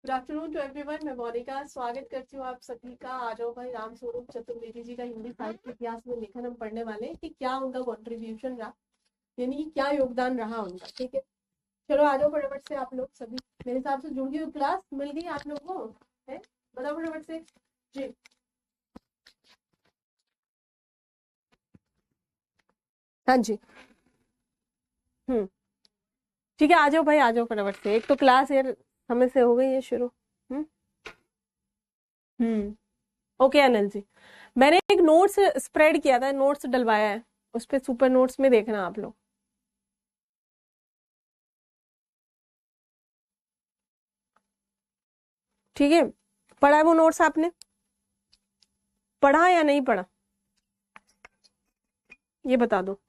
Good afternoon to everyone. मैं मोनिका स्वागत करती हूँ आप सभी का। आ जाओ भाई, राम स्वरूप चतुर्वेदी जी का हिंदी साहित्य इतिहास में लेखन हम पढ़ने वाले हैं कि क्या उनका कॉन्ट्रीब्यूशन रहा, यानी कि क्या योगदान रहा उनका। ठीक है, चलो आ जाओ फटाफट से आप लोग सभी। मेरे हिसाब से जुड़ गई क्लास, मिल गई आप लोगों को, है? बताओ फटाफट से जी। हाँ जी। ठीक है, आ जाओ भाई, आ जाओ फटाफट से। एक तो क्लास यार समय से हो गई है शुरू। हम्म हम्म ओके अनिल जी, मैंने एक नोट्स स्प्रेड किया था, नोट्स डलवाया है, उस पे सुपर नोट्स में देखना आप लोग। ठीक है, पढ़ा है वो नोट्स आपने? पढ़ा या नहीं पढ़ा, ये बता दो।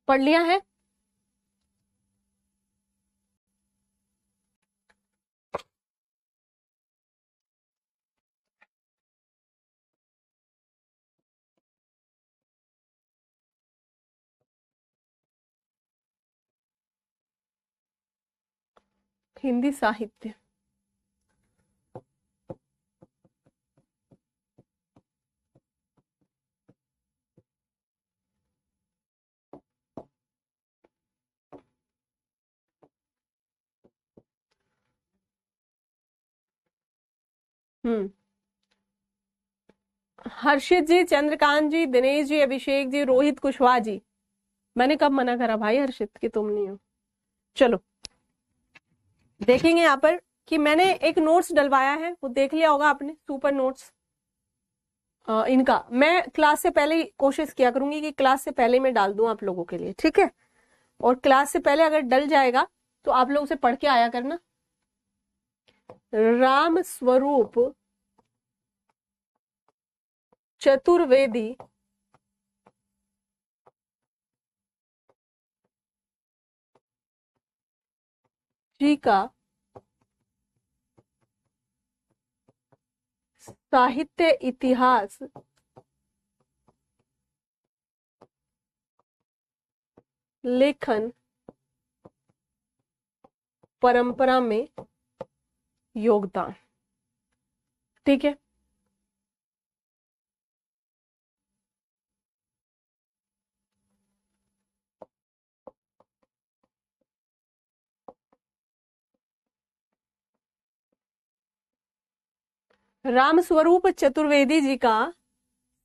पढ़ लिया है? हिंदी साहित्य, हम्म हर्षित जी, चंद्रकांत जी, दिनेश जी, अभिषेक जी, रोहित कुशवाहा जी। मैंने कब मना करा भाई हर्षित कि तुम नहीं हो? चलो देखेंगे यहाँ पर कि मैंने एक नोट्स डलवाया है, वो देख लिया होगा आपने, सुपर नोट्स। इनका मैं क्लास से पहले ही कोशिश किया करूंगी कि क्लास से पहले मैं डाल दूं आप लोगों के लिए, ठीक है? और क्लास से पहले अगर डल जाएगा तो आप लोग उसे पढ़ के आया करना। राम स्वरूप चतुर्वेदी जी का साहित्य इतिहास लेखन परंपरा में योगदान। ठीक है, राम स्वरूप चतुर्वेदी जी का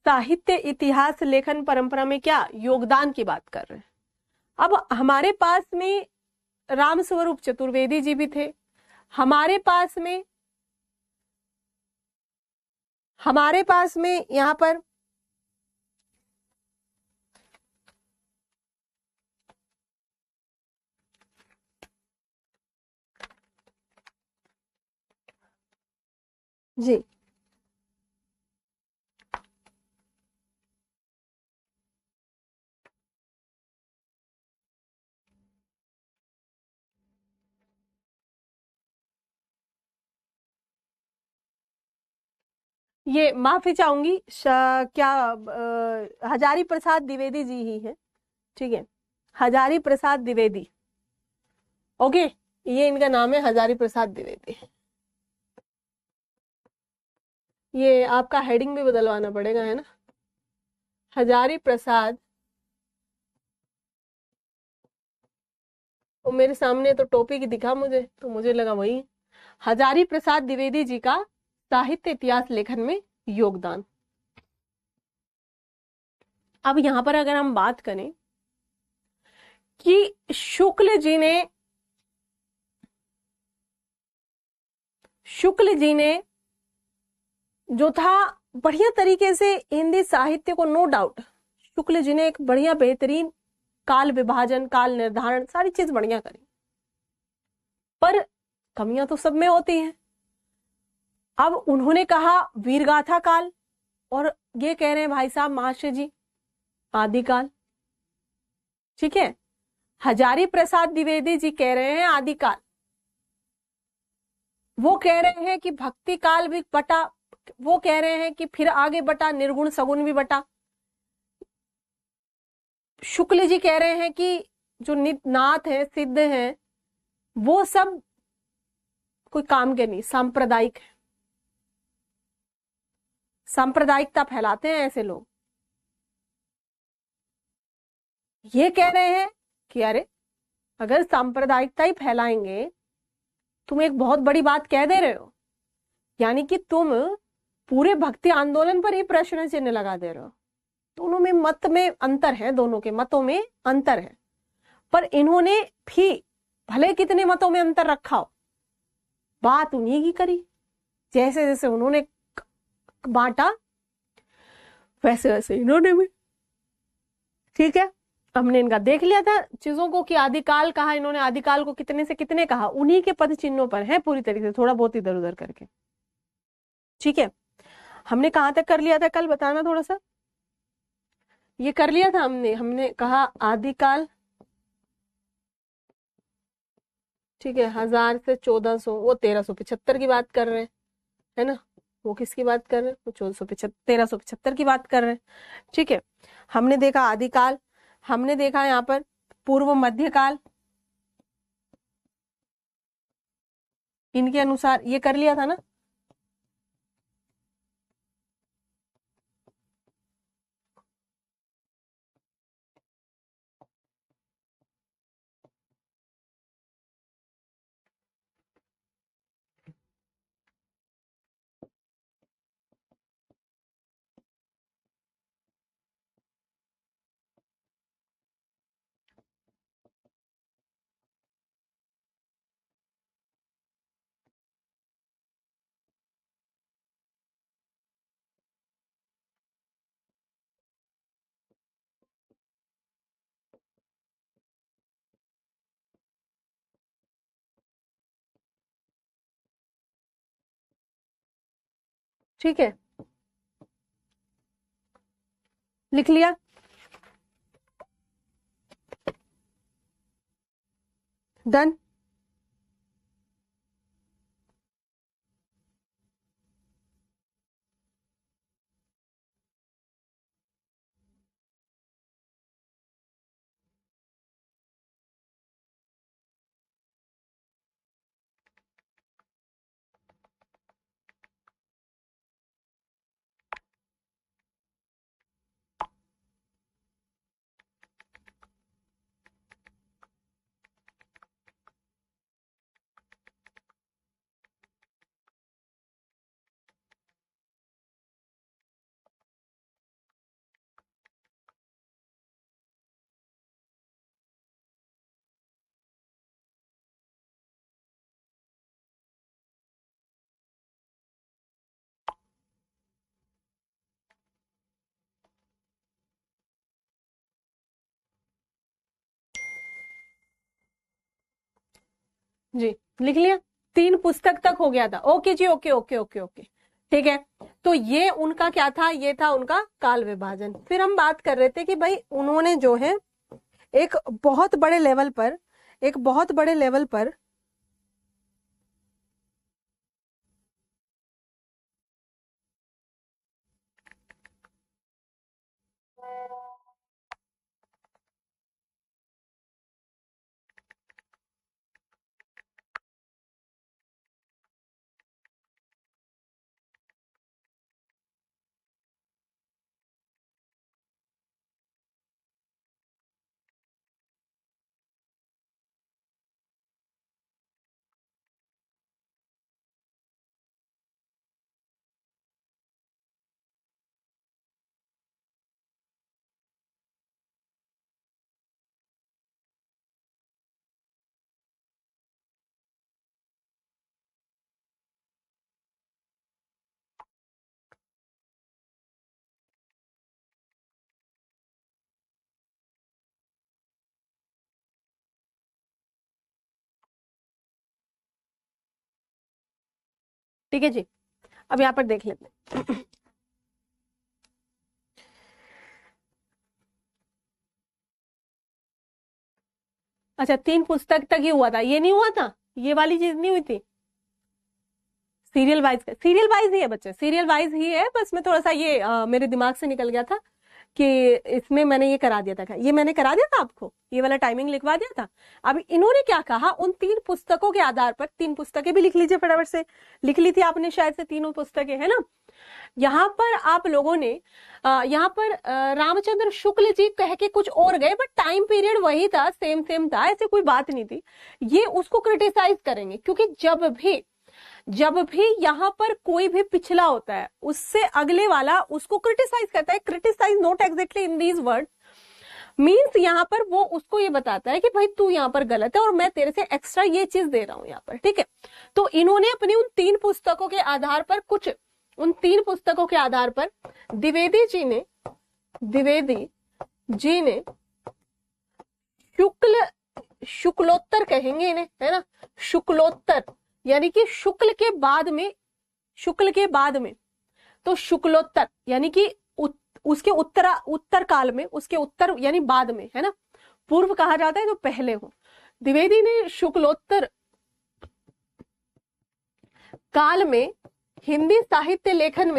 साहित्य इतिहास लेखन परंपरा में क्या योगदान की बात कर रहे हैं। अब हमारे पास में राम स्वरूप चतुर्वेदी जी भी थे, हमारे पास में यहाँ पर जी ये माफी चाहूंगी, क्या हजारी प्रसाद द्विवेदी जी ही है। ठीक है, हजारी प्रसाद द्विवेदी। ओके, ये इनका नाम है, हजारी प्रसाद द्विवेदी। ये आपका हेडिंग भी बदलवाना पड़ेगा, है ना? हजारी प्रसाद, वो मेरे सामने तो टॉपिक दिखा मुझे, तो मुझे लगा वही। हजारी प्रसाद द्विवेदी जी का साहित्य इतिहास लेखन में योगदान। अब यहां पर अगर हम बात करें कि शुक्ल जी ने जो था बढ़िया तरीके से हिंदी साहित्य को, नो डाउट शुक्ल जी ने एक बढ़िया बेहतरीन काल विभाजन, काल निर्धारण, सारी चीज बढ़िया करी, पर कमियां तो सब में होती हैं। अब उन्होंने कहा वीरगाथा काल, और ये कह रहे हैं भाई साहब महाशय जी आदिकाल। ठीक है, हजारी प्रसाद द्विवेदी जी कह रहे हैं आदिकाल, वो कह रहे हैं कि भक्ति काल भी बटा वो कह रहे हैं कि फिर आगे बटा, निर्गुण सगुण भी बटा। शुक्ल जी कह रहे हैं कि जो नाथ है, सिद्ध है, वो सब कोई काम के नहीं, सांप्रदायिक है। सांप्रदायिकता फैलाते हैं ऐसे लोग। ये कह रहे हैं कि अरे अगर सांप्रदायिकता ही फैलाएंगे, तुम एक बहुत बड़ी बात कह दे रहे हो, यानी कि तुम पूरे भक्ति आंदोलन पर ही प्रश्न चिन्ह लगा दे रहे हो। दोनों में मत में अंतर है, दोनों के मतों में अंतर है, पर इन्होंने भी भले कितने मतों में अंतर रखा हो, बात उन्हीं की करी। जैसे जैसे उन्होंने बांटा वैसे वैसे इन्होंने भी। ठीक है, हमने इनका देख लिया था चीजों को कि आदिकाल कहा इन्होंने, आदिकाल को कितने से कितने कहा, उन्हीं के पद चिन्हों पर है पूरी तरीके से, थोड़ा बहुत इधर उधर करके। ठीक है, हमने कहां तक कर लिया था कल, बताना थोड़ा सा। ये कर लिया था हमने कहा आदिकाल, ठीक है, 1000 से 1400, वो 1375 की बात कर रहे हैं, है ना। वो किसकी बात कर रहे हैं, वो 1375 की बात कर रहे हैं। ठीक है, हमने देखा आदिकाल, हमने देखा यहाँ पर पूर्व मध्यकाल, इनके अनुसार ये कर लिया था ना। ठीक है, लिख लिया, डन। जी लिख लिया, 3 पुस्तक तक हो गया था। ओके जी, ओके ओके ओके ओके, ठीक है। तो ये उनका क्या था, ये था उनका काल विभाजन। फिर हम बात कर रहे थे कि भाई उन्होंने जो है एक बहुत बड़े लेवल पर, एक बहुत बड़े लेवल पर ठीक है जी। अब यहाँ पर देख लेते हैं। अच्छा, 3 पुस्तक तक ही हुआ था, ये नहीं हुआ था, ये वाली चीज नहीं हुई थी। सीरियल वाइज ही है बच्चे, सीरियल वाइज ही है, बस मैं थोड़ा सा ये मेरे दिमाग से निकल गया था कि इसमें मैंने ये करा दिया था। क्या ये मैंने करा दिया था आपको, ये वाला टाइमिंग लिखवा दिया था। अब इन्होंने क्या कहा, उन 3 पुस्तकों के आधार पर, 3 पुस्तकें भी लिख लीजिए फटाफट से, लिख ली थी आपने शायद से, तीनों पुस्तकें है ना। यहाँ पर आप लोगों ने यहाँ पर रामचंद्र शुक्ल जी कह के कुछ और गए, बट टाइम पीरियड वही था, सेम सेम था, ऐसे कोई बात नहीं थी। ये उसको क्रिटिसाइज करेंगे, क्योंकि जब भी यहाँ पर कोई भी पिछला होता है, उससे अगले वाला उसको क्रिटिसाइज करता है। Criticise not exactly in these word, means यहाँ पर वो उसको ये बताता है कि भाई तू यहाँ पर गलत है और मैं तेरे से एक्स्ट्रा ये चीज दे रहा हूं यहाँ पर, ठीक है। तो इन्होंने अपनी उन 3 पुस्तकों के आधार पर द्विवेदी जी ने शुक्लोत्तर कहेंगे इन्हें, है ना, शुक्लोत्तर, यानी कि शुक्ल के बाद में, तो शुक्लोत्तर यानी कि उसके उत्तर काल में, उसके उत्तर यानी बाद में, है ना, पूर्व कहा जाता है तो पहले हो। द्विवेदी ने शुक्लोत्तर काल में हिंदी साहित्य लेखन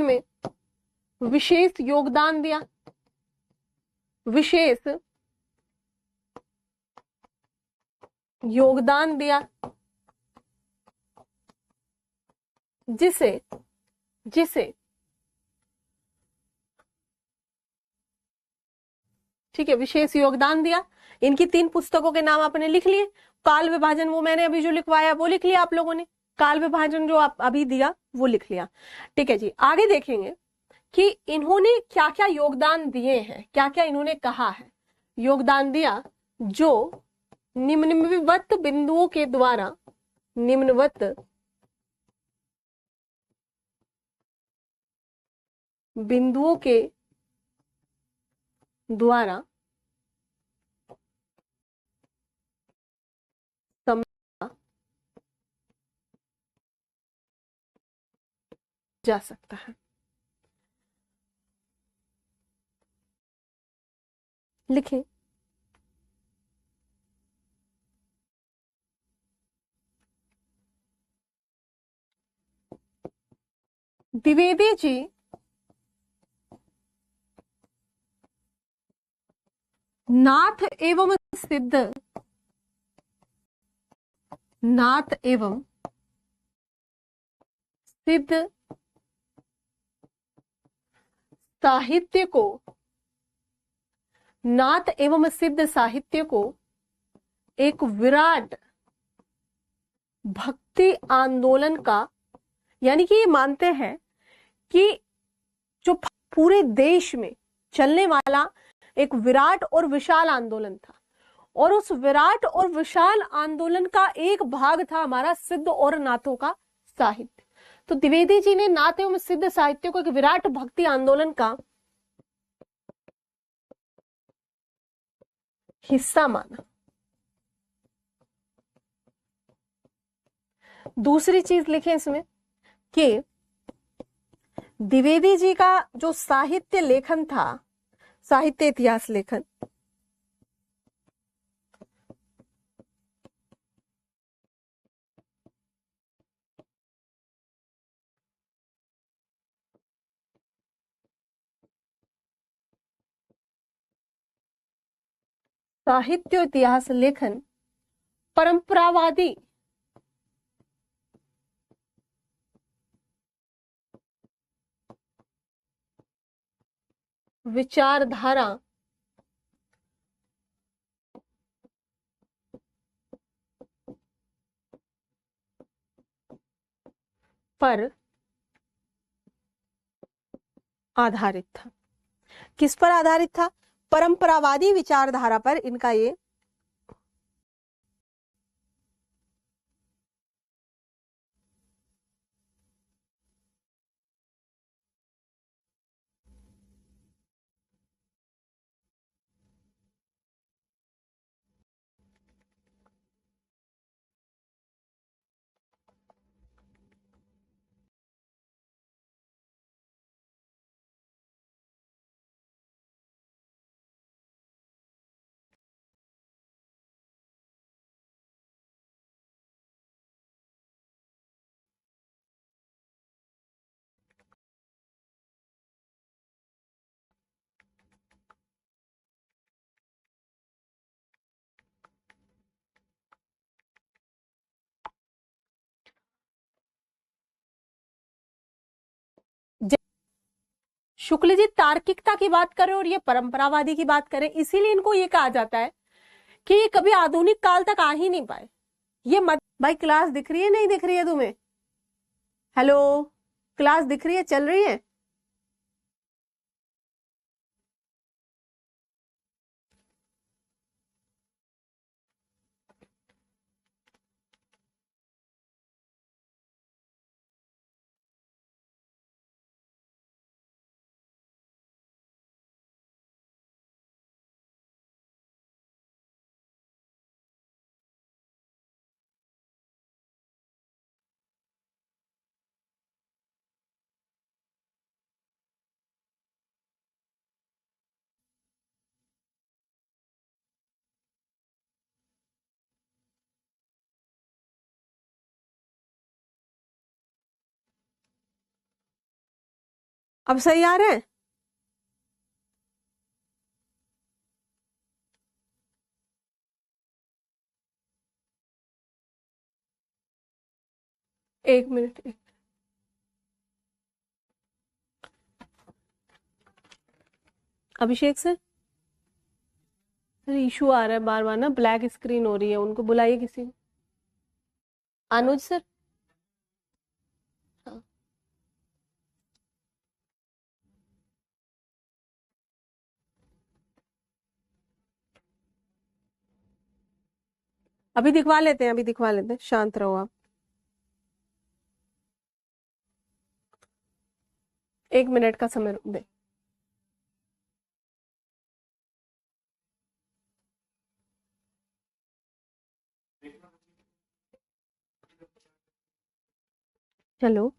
में विशेष योगदान दिया, जिसे ठीक है, विशेष योगदान दिया। इनकी 3 पुस्तकों के नाम आपने लिख लिए। काल विभाजन वो मैंने अभी जो लिखवाया वो लिख लिया आप लोगों ने, काल विभाजन जो आप अभी दिया वो लिख लिया, ठीक है जी। आगे देखेंगे कि इन्होंने क्या क्या योगदान दिए हैं, क्या क्या इन्होंने कहा है, योगदान दिया, जो निम्नवत बिंदुओं के द्वारा समझा जा सकता है। लिखें, द्विवेदी जी नाथ एवं सिद्ध साहित्य को एक विराट भक्ति आंदोलन का, यानी कि ये मानते हैं कि जो पूरे देश में चलने वाला एक विराट और विशाल आंदोलन था, और उस विराट और विशाल आंदोलन का एक भाग था हमारा सिद्ध और नाथों का साहित्य। तो द्विवेदी जी ने नाथ एवं सिद्ध साहित्य को एक विराट भक्ति आंदोलन का हिस्सा माना। दूसरी चीज लिखें इसमें कि द्विवेदी जी का जो साहित्य लेखन था, साहित्य इतिहास लेखन, साहित्य इतिहास लेखन परंपरावादी विचारधारा पर आधारित था। किस पर आधारित था? परंपरावादी विचारधारा पर इनका ये शुक्ल जी तार्किकता की बात करें और ये परंपरावादी की बात करें, इसीलिए इनको ये कहा जाता है कि ये कभी आधुनिक काल तक आ ही नहीं पाए। ये मत भाई, क्लास दिख रही है नहीं दिख रही है तुम्हें? हेलो, क्लास दिख रही है, चल रही है? अब सही आ रहा है? एक मिनट। अभिषेक सर, इशू आ रहा है बार बार ना, ब्लैक स्क्रीन हो रही है, उनको बुलाइए किसी को। अनुज सर। हाँ। अभी दिखवा लेते हैं, अभी दिखवा लेते हैं, शांत रहो आप। 1 मिनट का समय दे। चलो।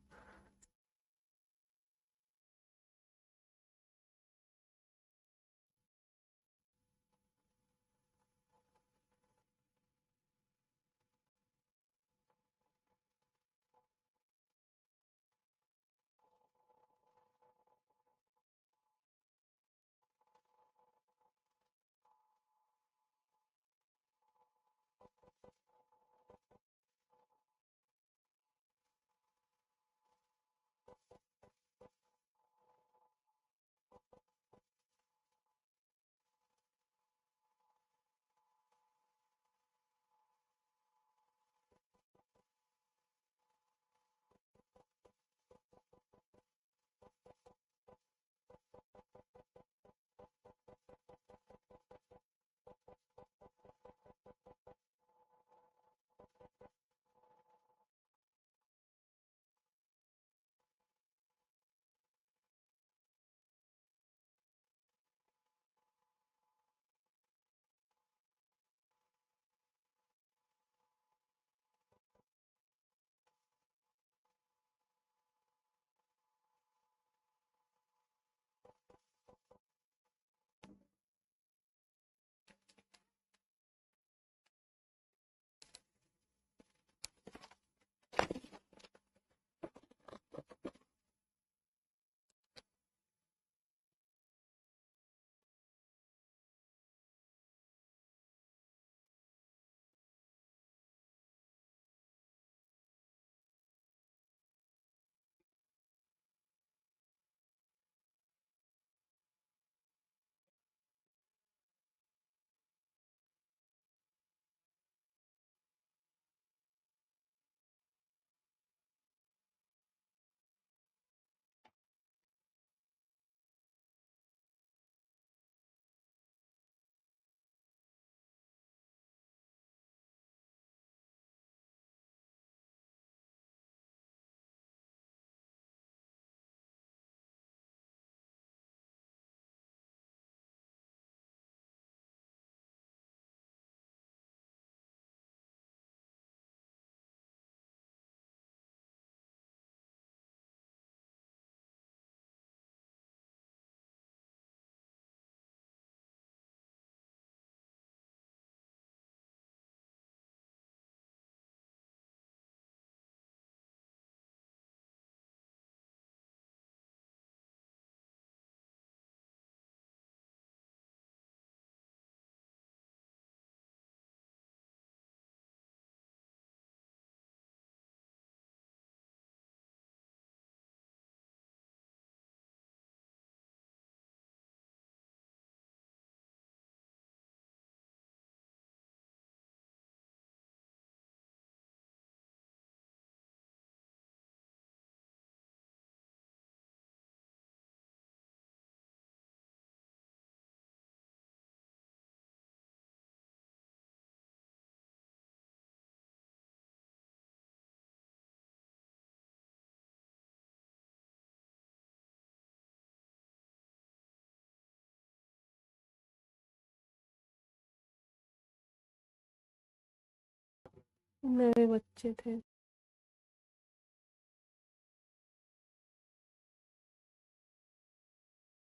मेरे बच्चे थे।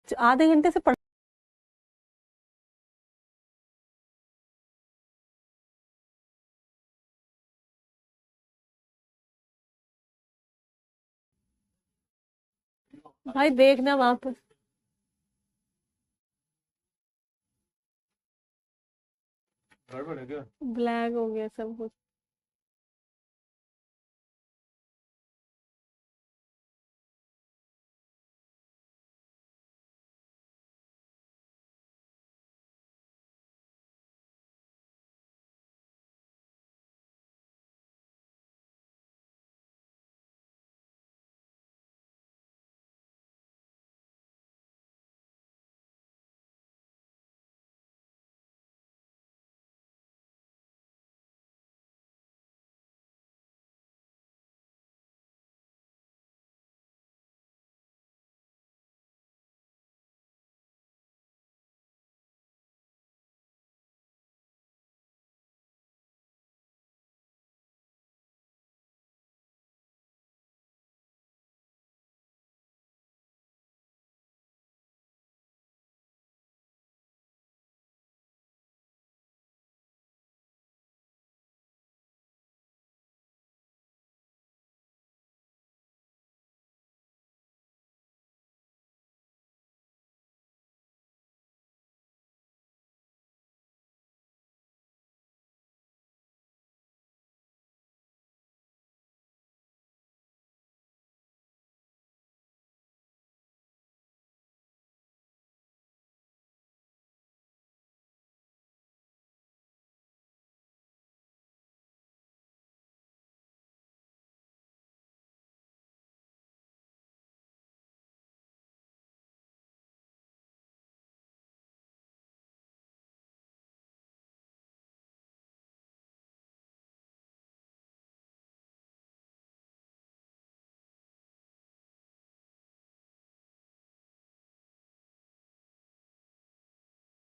आधे घंटे से पढ़ भाई देखना वापस, गड़बड़ है क्या? ब्लैक हो गया सब कुछ।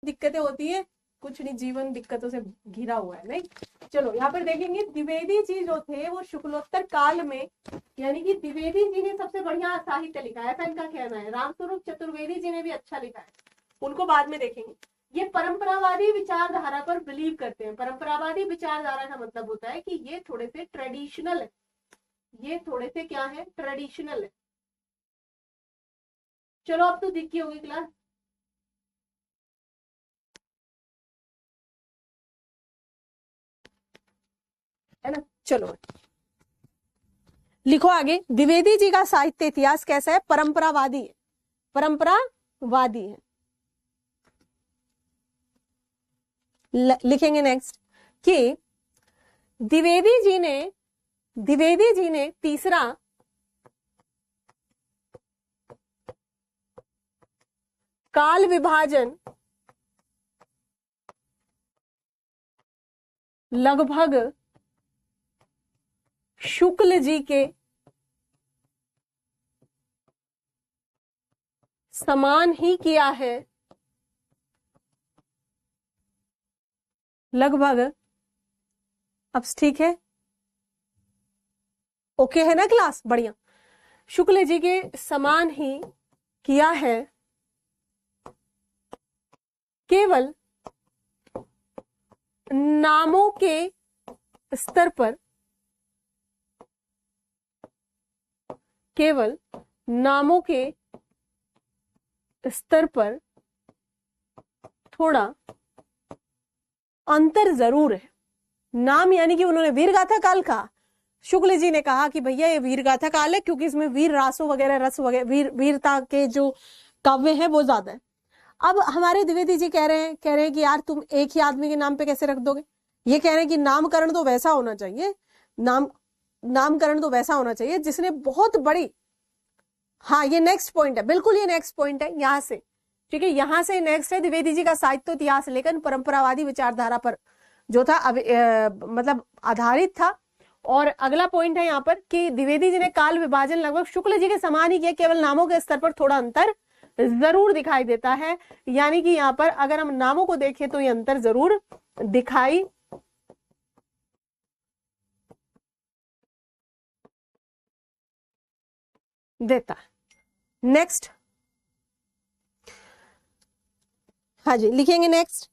दिक्कतें होती है, कुछ नहीं, जीवन दिक्कतों से घिरा हुआ है, नहीं। चलो यहाँ पर देखेंगे, द्विवेदी जी जो थे वो शुक्लोत्तर काल में, यानी कि द्विवेदी जी ने सबसे बढ़िया साहित्य लिखा है, ऐसा इनका कहना है। रामस्वरूप चतुर्वेदी जी ने भी अच्छा लिखा है, उनको बाद में देखेंगे। ये परंपरावादी विचारधारा पर बिलीव करते हैं। परंपरावादी विचारधारा का मतलब होता है कि ये थोड़े से ट्रेडिशनल है, ये थोड़े से क्या है, ट्रेडिशनल है। चलो अब तो दिखी होगी क्लास, है ना। चलो लिखो आगे, द्विवेदी जी का साहित्य इतिहास कैसा है, परंपरावादी है, परंपरावादी है। लिखेंगे नेक्स्ट कि द्विवेदी जी ने तीसरा काल विभाजन लगभग शुक्ल जी के समान ही किया है, लगभग। अब ठीक है, ओके है ना क्लास, बढ़िया। शुक्ल जी के समान ही किया है, केवल नामों के स्तर पर, केवल नामों के स्तर पर थोड़ा अंतर जरूर है। नाम यानी कि उन्होंने वीरगाथा काल कहा, शुक्ल जी ने कहा कि भैया ये वीरगाथा काल है, क्योंकि इसमें वीर रासों वगैरह, रस वगैरह, वीरता के जो काव्य हैं वो ज्यादा है। अब हमारे द्विवेदी जी कह रहे हैं कि यार तुम एक ही आदमी के नाम पे कैसे रख दोगे। ये कह रहे हैं कि नामकरण तो वैसा होना चाहिए, नामकरण तो वैसा होना चाहिए जिसने बहुत बड़ी, हाँ ये नेक्स्ट पॉइंट है, बिल्कुल ये नेक्स्ट पॉइंट है यहां से, ठीक है, यहां से नेक्स्ट है द्विवेदी जी का साहित्य इतिहास लेखन परंपरावादी विचारधारा पर जो था मतलब आधारित था। और अगला पॉइंट है यहाँ पर कि द्विवेदी जी ने काल विभाजन लगभग शुक्ल जी के समान ही किया, केवल नामों के स्तर पर थोड़ा अंतर जरूर दिखाई देता है। यानी कि यहाँ पर अगर हम नामों को देखें तो ये अंतर जरूर दिखाई देता है। नेक्स्ट, हाँ जी लिखेंगे नेक्स्ट।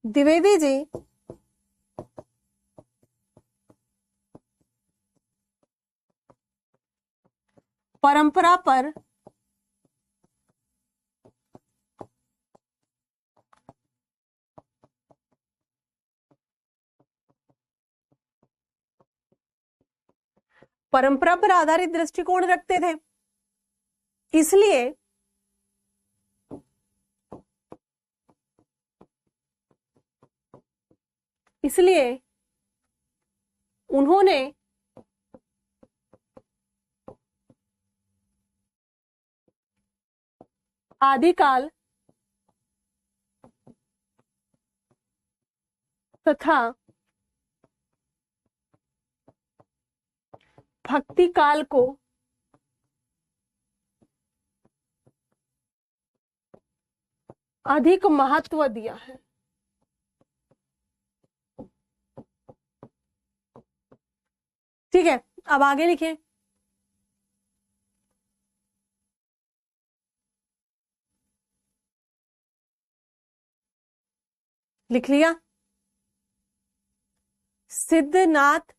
द्विवेदी जी परंपरा पर आधारित दृष्टिकोण रखते थे, इसलिए उन्होंने आदिकाल तथा भक्ति काल को अधिक महत्व दिया है। ठीक है, अब आगे लिखें। लिख लिया। सिद्धनाथ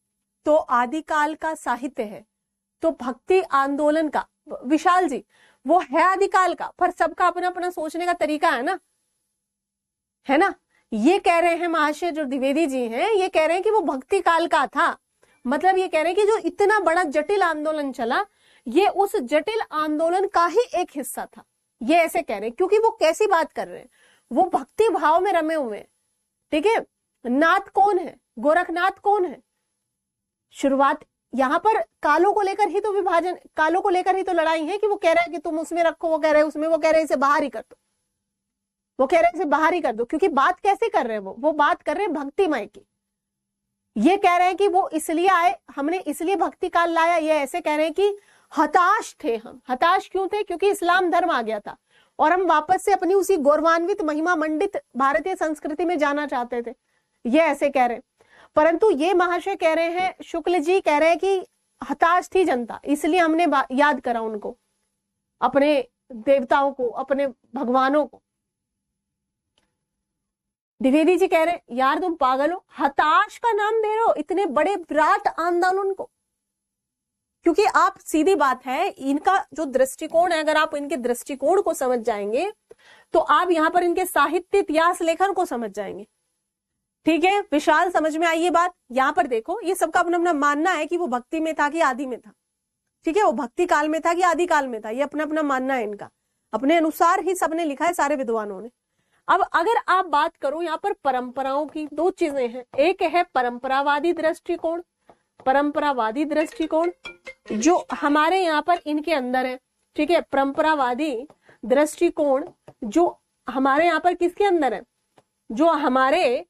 तो आदिकाल का साहित्य है, तो भक्ति आंदोलन का, विशाल जी वो है आदिकाल का, पर सबका अपना अपना सोचने का तरीका है ना, है ना। ये कह रहे हैं महाशय जो द्विवेदी जी हैं, ये कह रहे हैं कि वो भक्ति काल का था, मतलब ये कह रहे हैं कि जो इतना बड़ा जटिल आंदोलन चला, ये उस जटिल आंदोलन का ही एक हिस्सा था। ये ऐसे कह रहे हैं क्योंकि वो कैसी बात कर रहे हैं, वो भक्ति भाव में रमे हुए हैं। ठीक है, नाथ कौन है, गोरखनाथ कौन है। शुरुआत यहाँ पर कालों को लेकर ही तो विभाजन, कालों को लेकर ही तो लड़ाई है कि वो कह रहा है कि तुम उसमें रखो, वो कह रहे हैं उसमें, वो कह रहे हैं इसे बाहर ही कर दो, वो कह रहे हैं इसे बाहर ही कर दो। क्योंकि बात कैसे कर रहे हैं, वो बात कर रहे हैं भक्तिमय की। ये कह रहे हैं कि वो इसलिए आए, हमने इसलिए भक्ति काल लाया। ये ऐसे कह रहे हैं कि हताश थे हम। हताश क्यों थे? क्योंकि इस्लाम धर्म आ गया था और हम वापस से अपनी उसी गौरवान्वित महिमा मंडित भारतीय संस्कृति में जाना चाहते थे। ये ऐसे कह रहे हैं, परंतु ये महाशय कह रहे हैं, शुक्ल जी कह रहे हैं कि हताश थी जनता, इसलिए हमने याद करा उनको, अपने देवताओं को, अपने भगवानों को। द्विवेदी जी कह रहे हैं यार तुम पागल हो, हताश का नाम दे रहे हो इतने बड़े विराट आंदोलन को। क्योंकि आप, सीधी बात है, इनका जो दृष्टिकोण है, अगर आप इनके दृष्टिकोण को समझ जाएंगे तो आप यहाँ पर इनके साहित्य इतिहास लेखन को समझ जाएंगे। ठीक है, विशाल समझ में आई ये बात। यहाँ पर देखो, ये सबका अपना अपना मानना है कि वो भक्ति में था कि आदि में था। ठीक है, वो भक्ति काल में था कि आदि काल में था, ये अपना अपना मानना है इनका, अपने अनुसार ही सबने लिखा है, सारे विद्वानों ने। अब अगर आप बात करो यहाँ पर परंपराओं की, दो चीजें हैं, एक है परंपरावादी दृष्टिकोण, परंपरावादी दृष्टिकोण जो हमारे यहाँ पर इनके अंदर है। ठीक है, परंपरावादी दृष्टिकोण जो हमारे यहाँ पर किसके अंदर है, जो हमारे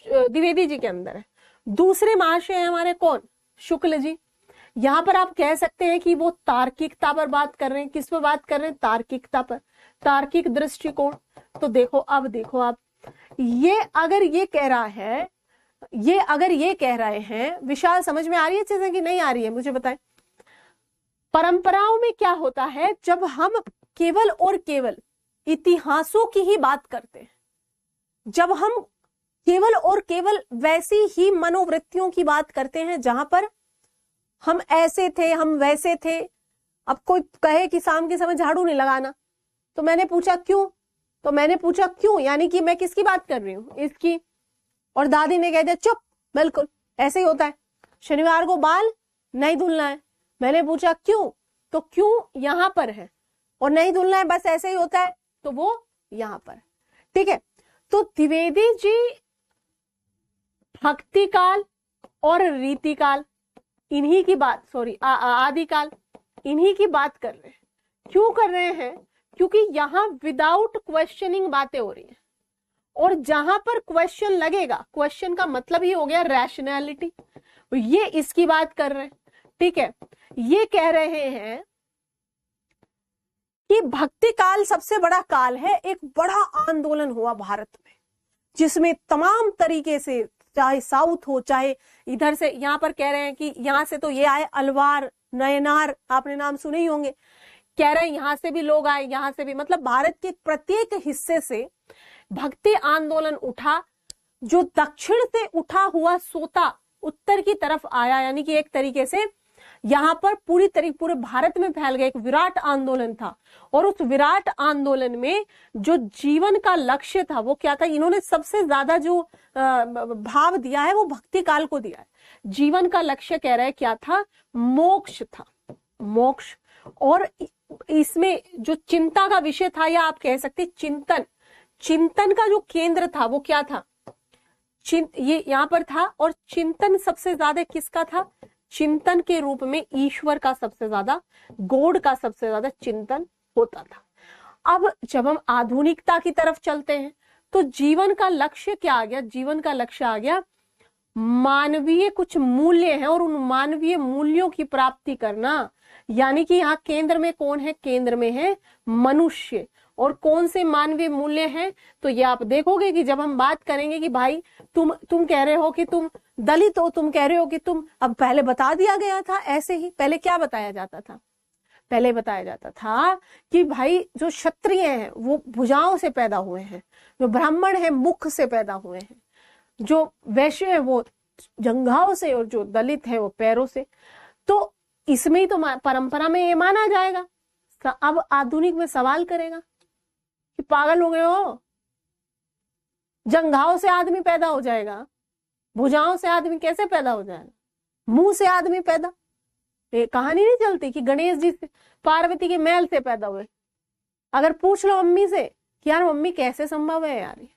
द्विवेदी जी के अंदर है। दूसरे महाशय है हमारे कौन, शुक्ल जी। यहाँ पर आप कह सकते हैं कि वो तार्किकता पर बात कर रहे हैं। किस पर बात कर रहे हैं? तार्किकता पर, तार्किक दृष्टिकोण। तो देखो, अब देखो आप, ये अगर ये कह रहा है, ये अगर ये कह रहे हैं, विशाल समझ में आ रही है चीजें कि नहीं आ रही है, मुझे बताएं। परंपराओं में क्या होता है, जब हम केवल और केवल इतिहासों की ही बात करते हैं, जब हम केवल और केवल वैसी ही मनोवृत्तियों की बात करते हैं जहां पर हम ऐसे थे, हम वैसे थे। अब कोई कहे कि शाम के समय झाड़ू नहीं लगाना, तो मैंने पूछा क्यों, तो मैंने पूछा क्यों, यानी कि मैं किसकी बात कर रही हूं, इसकी। और दादी ने कह दिया चुप, बिल्कुल ऐसे ही होता है, शनिवार को बाल नहीं धुलना है। मैंने पूछा क्यों, तो क्यों यहां पर है, और नहीं धुलना है, बस ऐसे ही होता है, तो वो यहां पर। ठीक है, तो द्विवेदी जी भक्ति काल और रीति काल इन्हीं की बात, सॉरी आदिकाल, इन्हीं की बात कर रहे हैं। क्यों कर रहे हैं? क्योंकि यहां विदाउट क्वेश्चनिंग बातें हो रही हैं, और जहां पर क्वेश्चन लगेगा, क्वेश्चन का मतलब ही हो गया रैशनैलिटी, ये इसकी बात कर रहे हैं। ठीक है, ये कह रहे हैं कि भक्ति काल सबसे बड़ा काल है। एक बड़ा आंदोलन हुआ भारत में जिसमें तमाम तरीके से, चाहे साउथ हो चाहे इधर से, यहाँ पर कह रहे हैं कि यहाँ से तो ये आए अलवार नयनार, आपने नाम सुने ही होंगे, कह रहे हैं यहाँ से भी लोग आए, यहाँ से भी, मतलब भारत के प्रत्येक हिस्से से भक्ति आंदोलन उठा, जो दक्षिण से उठा हुआ सोता उत्तर की तरफ आया, यानी कि एक तरीके से यहाँ पर पूरे भारत में फैल गया, एक विराट आंदोलन था। और उस विराट आंदोलन में जो जीवन का लक्ष्य था वो क्या था, इन्होंने सबसे ज्यादा जो भाव दिया है वो भक्ति काल को दिया है। जीवन का लक्ष्य कह रहे हैं क्या था, मोक्ष था, मोक्ष। और इसमें जो चिंता का विषय था, या आप कह सकते चिंतन, चिंतन का जो केंद्र था वो क्या था, ये यहाँ पर था। और चिंतन सबसे ज्यादा किसका था, चिंतन के रूप में ईश्वर का सबसे ज्यादा, गॉड का सबसे ज्यादा चिंतन होता था। अब जब हम आधुनिकता की तरफ चलते हैं तो जीवन का लक्ष्य क्या आ गया, जीवन का लक्ष्य आ गया मानवीय कुछ मूल्य हैं और उन मानवीय मूल्यों की प्राप्ति करना। यानी कि यहाँ केंद्र में कौन है, केंद्र में है मनुष्य। और कौन से मानवीय मूल्य हैं, तो ये आप देखोगे कि जब हम बात करेंगे कि भाई तुम कह रहे हो कि तुम दलित हो, तुम कह रहे हो कि तुम, अब पहले बता दिया गया था ऐसे ही, पहले क्या बताया जाता था, पहले बताया जाता था कि भाई जो क्षत्रिय हैं वो भुजाओं से पैदा हुए हैं, जो ब्राह्मण है मुख से पैदा हुए हैं, जो वैश्य है वो जंघाओं से, और जो दलित है वो पैरों से। तो इसमें ही तो परंपरा में ये माना जाएगा। अब आधुनिक में सवाल करेगा कि पागल हो गए हो, जंघाओं से आदमी पैदा हो जाएगा, भुजाओं से आदमी कैसे पैदा हो जाएगा, मुंह से आदमी पैदा। ये कहानी नहीं चलती कि गणेश जी से पार्वती के मैल से पैदा हुए। अगर पूछ लो मम्मी से कि यार मम्मी कैसे संभव है यार,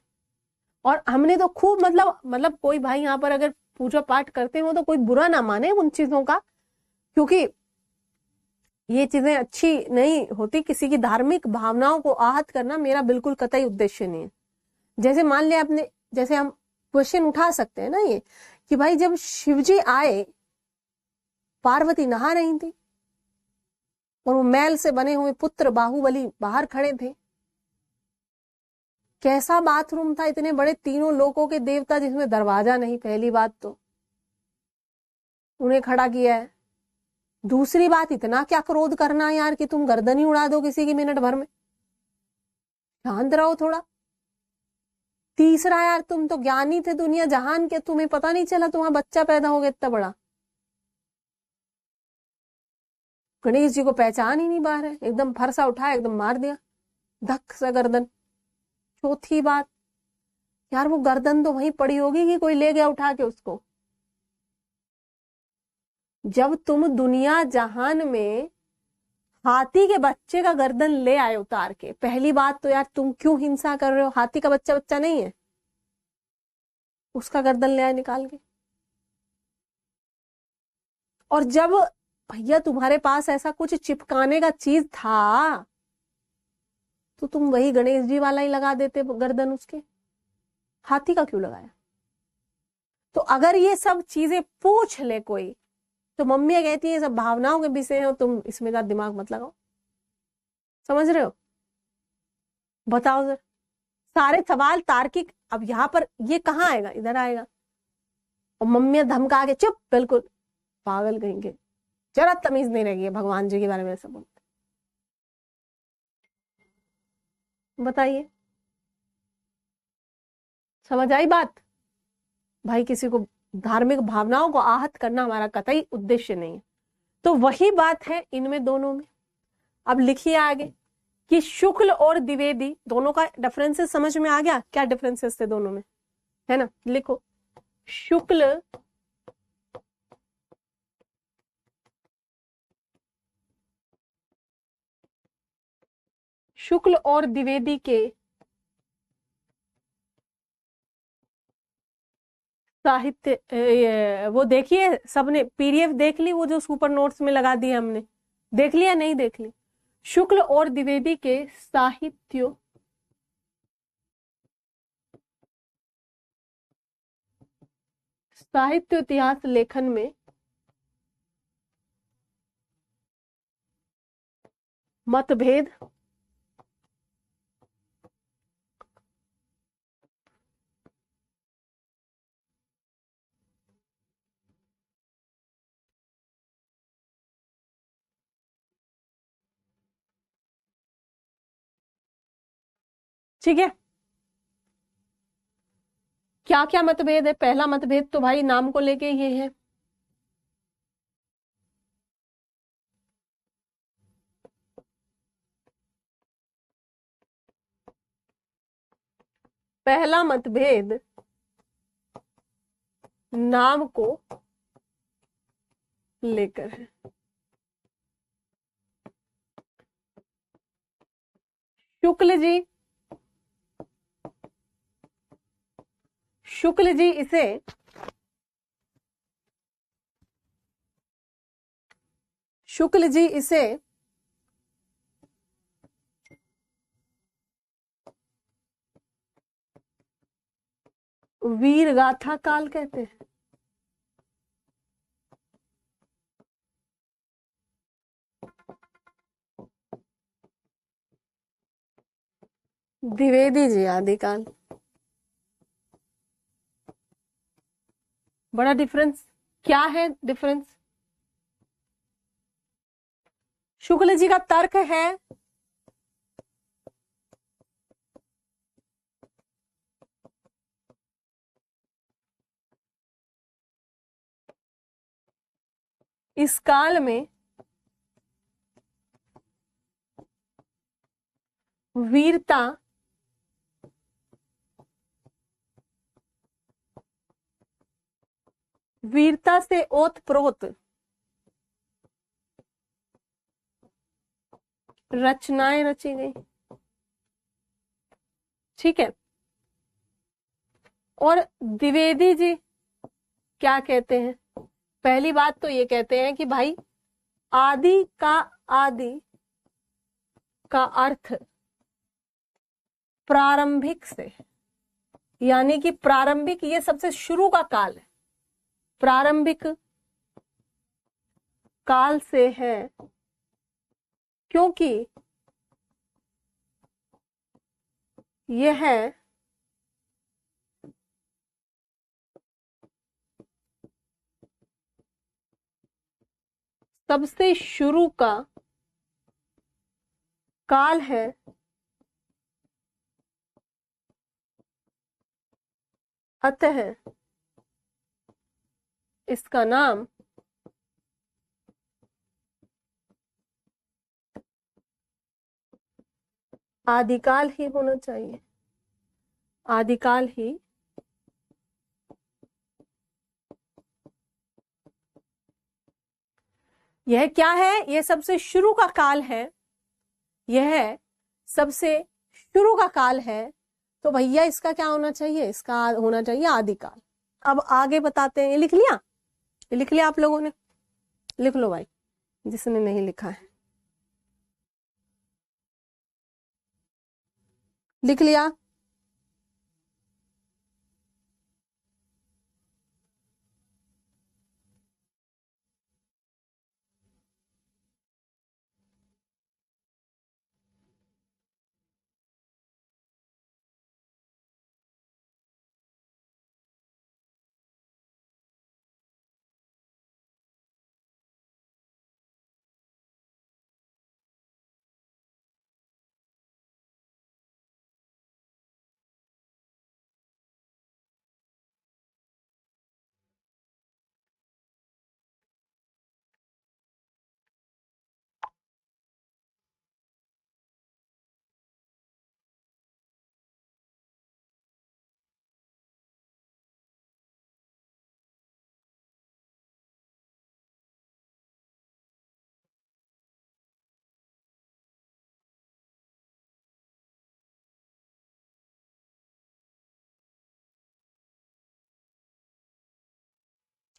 और हमने तो खूब मतलब कोई भाई यहाँ पर अगर पूजा पाठ करते हो तो कोई बुरा ना माने उन चीजों का, क्योंकि ये चीजें अच्छी नहीं होती। किसी की धार्मिक भावनाओं को आहत करना मेरा बिल्कुल कतई उद्देश्य नहीं है। जैसे मान लिया आपने, जैसे हम क्वेश्चन उठा सकते हैं ना ये कि भाई जब शिवजी आए पार्वती नहा रही थी और वो मैल से बने हुए पुत्र बाहुबली बाहर खड़े थे, कैसा बाथरूम था, इतने बड़े तीनों लोकों के देवता जिसमें दरवाजा नहीं, पहली बात तो उन्हें खड़ा किया है। दूसरी बात, इतना क्या क्रोध करना यार कि तुम गर्दन ही उड़ा दो किसी की मिनट भर में, शांत रहो थोड़ा। तीसरा यार, तुम तो ज्ञानी थे दुनिया जहान के, तुम्हें पता नहीं चला तुम्हारा बच्चा पैदा हो गया इतना बड़ा। गणेश जी को पहचान ही नहीं पा रहे, एकदम फरसा उठाया, एकदम मार दिया धक सा गर्दन। चौथी बात, यार वो गर्दन तो वहीं पड़ी होगी कि कोई ले गया उठा के उसको। जब तुम दुनिया जहान में हाथी के बच्चे का गर्दन ले आए उतार के, पहली बात तो यार तुम क्यों हिंसा कर रहे हो, हाथी का बच्चा बच्चा नहीं है, उसका गर्दन ले आए निकाल के। और जब भैया तुम्हारे पास ऐसा कुछ चिपकाने का चीज था तो तुम वही गणेश जी वाला ही लगा देते गर्दन, उसके हाथी का क्यों लगाया। तो अगर ये सब चीजें पूछ ले कोई तो मम्मी कहती है सब भावनाओं के विषय हो, तुम इसमें ज्यादा दिमाग मत लगाओ। समझ रहे हो, बताओ जरा, सारे सवाल तार्किक। अब यहाँ पर ये कहाँ आएगा, इधर आएगा। और मम्मी धमका के चुप, बिल्कुल पागल कहेंगे, जरा तमीज नहीं रहेगी भगवान जी के बारे में ऐसा बोलते। बताइए, समझ आई बात। भाई किसी को धार्मिक भावनाओं को आहत करना हमारा कतई उद्देश्य नहीं है। तो वही बात है इनमें दोनों में। अब लिखिए आगे कि शुक्ल और द्विवेदी दोनों का डिफरेंसेस समझ में आ गया, क्या डिफरेंसेस थे दोनों में, है ना। लिखो, शुक्ल और द्विवेदी के साहित्य, वो देखिए सबने पीडीएफ देख ली, वो जो सुपर नोट्स में लगा दिए हमने, देख लिया नहीं देख ली। शुक्ल और द्विवेदी के साहित्य इतिहास लेखन में मतभेद, ठीक है। क्या क्या मतभेद है? पहला मतभेद तो भाई नाम को लेके ये है, पहला मतभेद नाम को लेकर है। शुक्ल जी, शुक्ल जी इसे शुक्ल जी इसे वीर गाथा काल कहते हैं। द्विवेदी जी आदिकाल। बड़ा डिफरेंस क्या है? डिफरेंस शुक्ल जी का तर्क है इस काल में वीरता वीरता से ओतप्रोत रचनाएं रची गई, ठीक है। और द्विवेदी जी क्या कहते हैं? पहली बात तो ये कहते हैं कि भाई आदि का अर्थ प्रारंभिक से, यानी कि प्रारंभिक ये सबसे शुरू का काल है, प्रारंभिक काल से है, क्योंकि यह सबसे शुरू का काल है, अतः इसका नाम आदिकाल ही होना चाहिए। आदिकाल ही यह क्या है? यह सबसे शुरू का काल है, यह सबसे शुरू का काल है, तो भैया इसका क्या होना चाहिए? इसका होना चाहिए आदिकाल। अब आगे बताते हैं। ये लिख लिया? ये लिख लिया आप लोगों ने? लिख लो भाई, जिसने नहीं लिखा है लिख लिया?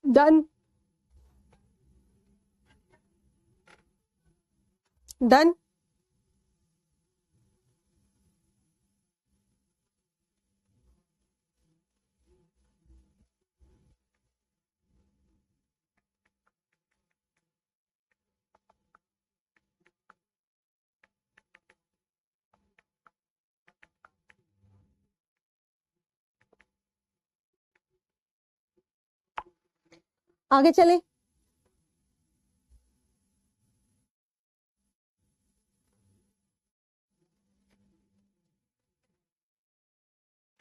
Done done. आगे चले।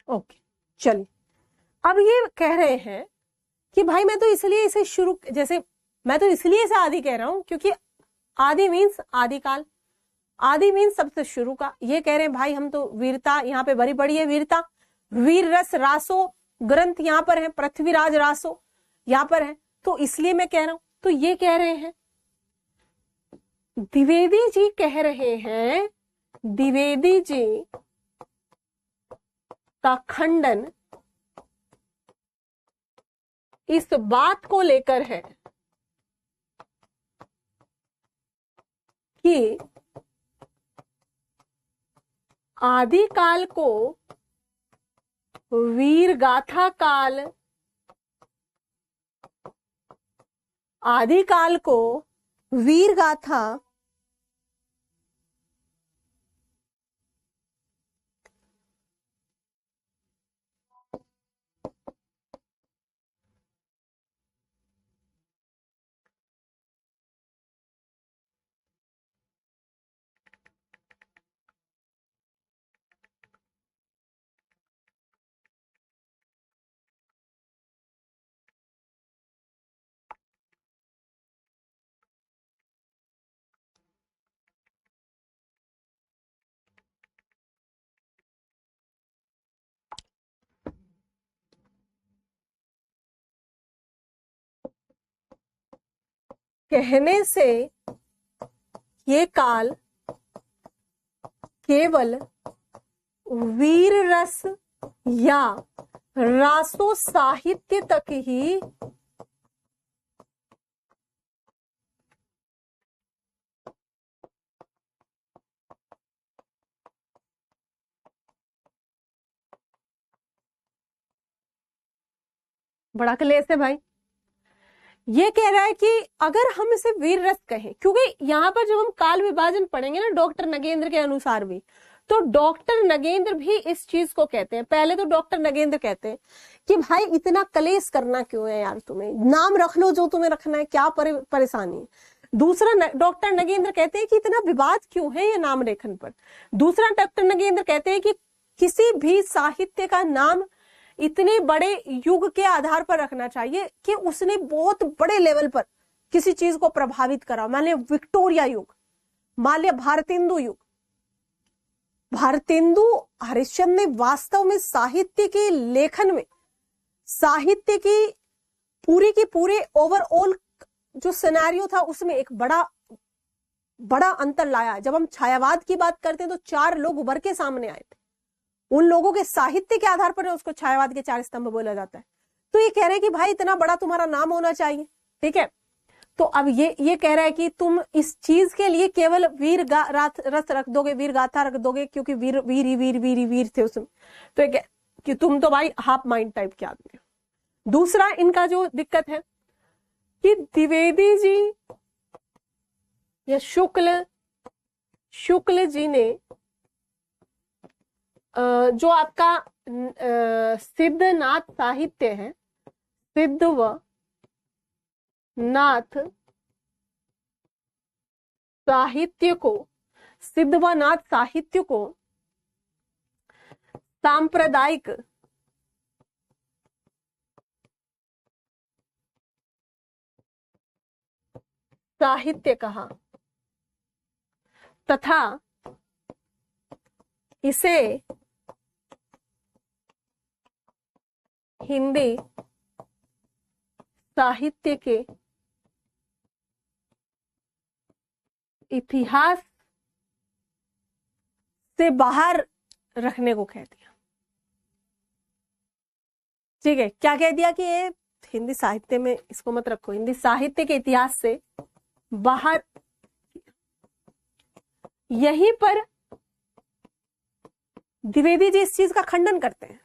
ओके, चलिए। अब ये कह रहे हैं कि भाई मैं तो इसलिए इसे शुरू, जैसे मैं तो इसलिए इसे आदि कह रहा हूं क्योंकि आदि मीन्स आदिकाल, आदि मीन्स सबसे शुरू का। ये कह रहे हैं भाई हम तो वीरता यहाँ पे भरी पड़ी है, वीरता, वीर रस रासो ग्रंथ यहाँ पर है, पृथ्वीराज रासो यहाँ पर है, तो इसलिए मैं कह रहा हूं। तो ये कह रहे हैं, द्विवेदी जी कह रहे हैं, द्विवेदी जी का खंडन इस बात को लेकर है कि आदिकाल को वीर गाथा काल, आदिकाल को वीर गाथा कहने से ये काल केवल वीर रस या रासो साहित्य तक ही बड़ा क्लेश है भाई। ये कह रहा है कि अगर हम इसे वीर रस कहें, क्योंकि यहाँ पर जब हम काल विभाजन पढ़ेंगे ना डॉक्टर नगेंद्र के अनुसार भी, तो डॉक्टर नगेंद्र भी इस चीज को कहते हैं। पहले तो डॉक्टर नगेंद्र कहते हैं कि भाई इतना कलेश करना क्यों है यार, तुम्हें नाम रख लो जो तुम्हें रखना है, क्या परेशानी है। दूसरा डॉक्टर नगेंद्र कहते हैं कि इतना विवाद क्यों है ये नाम लेखन पर। दूसरा डॉक्टर नगेंद्र कहते हैं कि किसी भी साहित्य का नाम इतने बड़े युग के आधार पर रखना चाहिए कि उसने बहुत बड़े लेवल पर किसी चीज को प्रभावित करा। मान लिया विक्टोरिया युग, मान लिया भारतेंदु युग। भारतेंदु हरिश्चंद्र ने वास्तव में साहित्य के लेखन में, साहित्य की पूरे ओवरऑल जो सिनेरियो था उसमें एक बड़ा अंतर लाया। जब हम छायावाद की बात करते हैं तो 4 लोग उभर के सामने आए थे, उन लोगों के साहित्य के आधार पर उसको छायावाद के 4 स्तंभ बोला जाता है। तो ये कह रहे हैं कि भाई इतना बड़ा तुम्हारा नाम होना चाहिए, ठीक है। तो अब ये कह रहा है कि तुम इस चीज के लिए केवल रस रख दोगे, वीर गाथा रख दोगे, क्योंकि वीर वीर थे उसमें। तो ये कि तुम तो भाई हाफ माइंड टाइप के आदमी हो। दूसरा इनका जो दिक्कत है कि द्विवेदी जी या शुक्ल जी ने जो आपका सिद्धनाथ साहित्य है, सिद्ध व नाथ साहित्य को, सिद्ध व नाथ साहित्य को सांप्रदायिक साहित्य कहा तथा इसे हिंदी साहित्य के इतिहास से बाहर रखने को कह दिया। ठीक है, क्या कह दिया कि ये हिंदी साहित्य में इसको मत रखो, हिंदी साहित्य के इतिहास से बाहर। यहीं पर द्विवेदी जी इस चीज का खंडन करते हैं।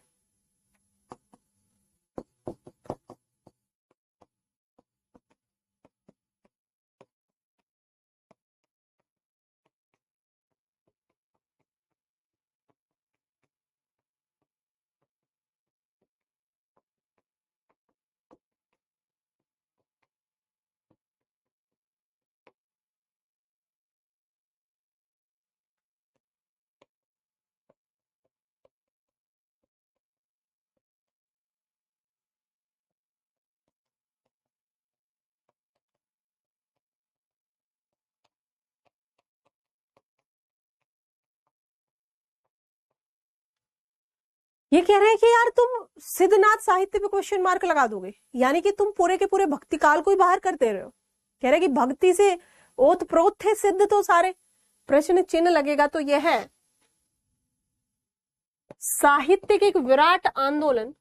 ये कह रहे हैं कि यार तुम सिद्धनाथ साहित्य पे क्वेश्चन मार्क लगा दोगे, यानी कि तुम पूरे के पूरे भक्ति काल को ही बाहर कर दे रहे हो। कह रहे कि भक्ति से ओत प्रोत थे सिद्ध तो सारे, प्रश्न चिन्ह लगेगा। तो यह है साहित्य के एक विराट आंदोलन,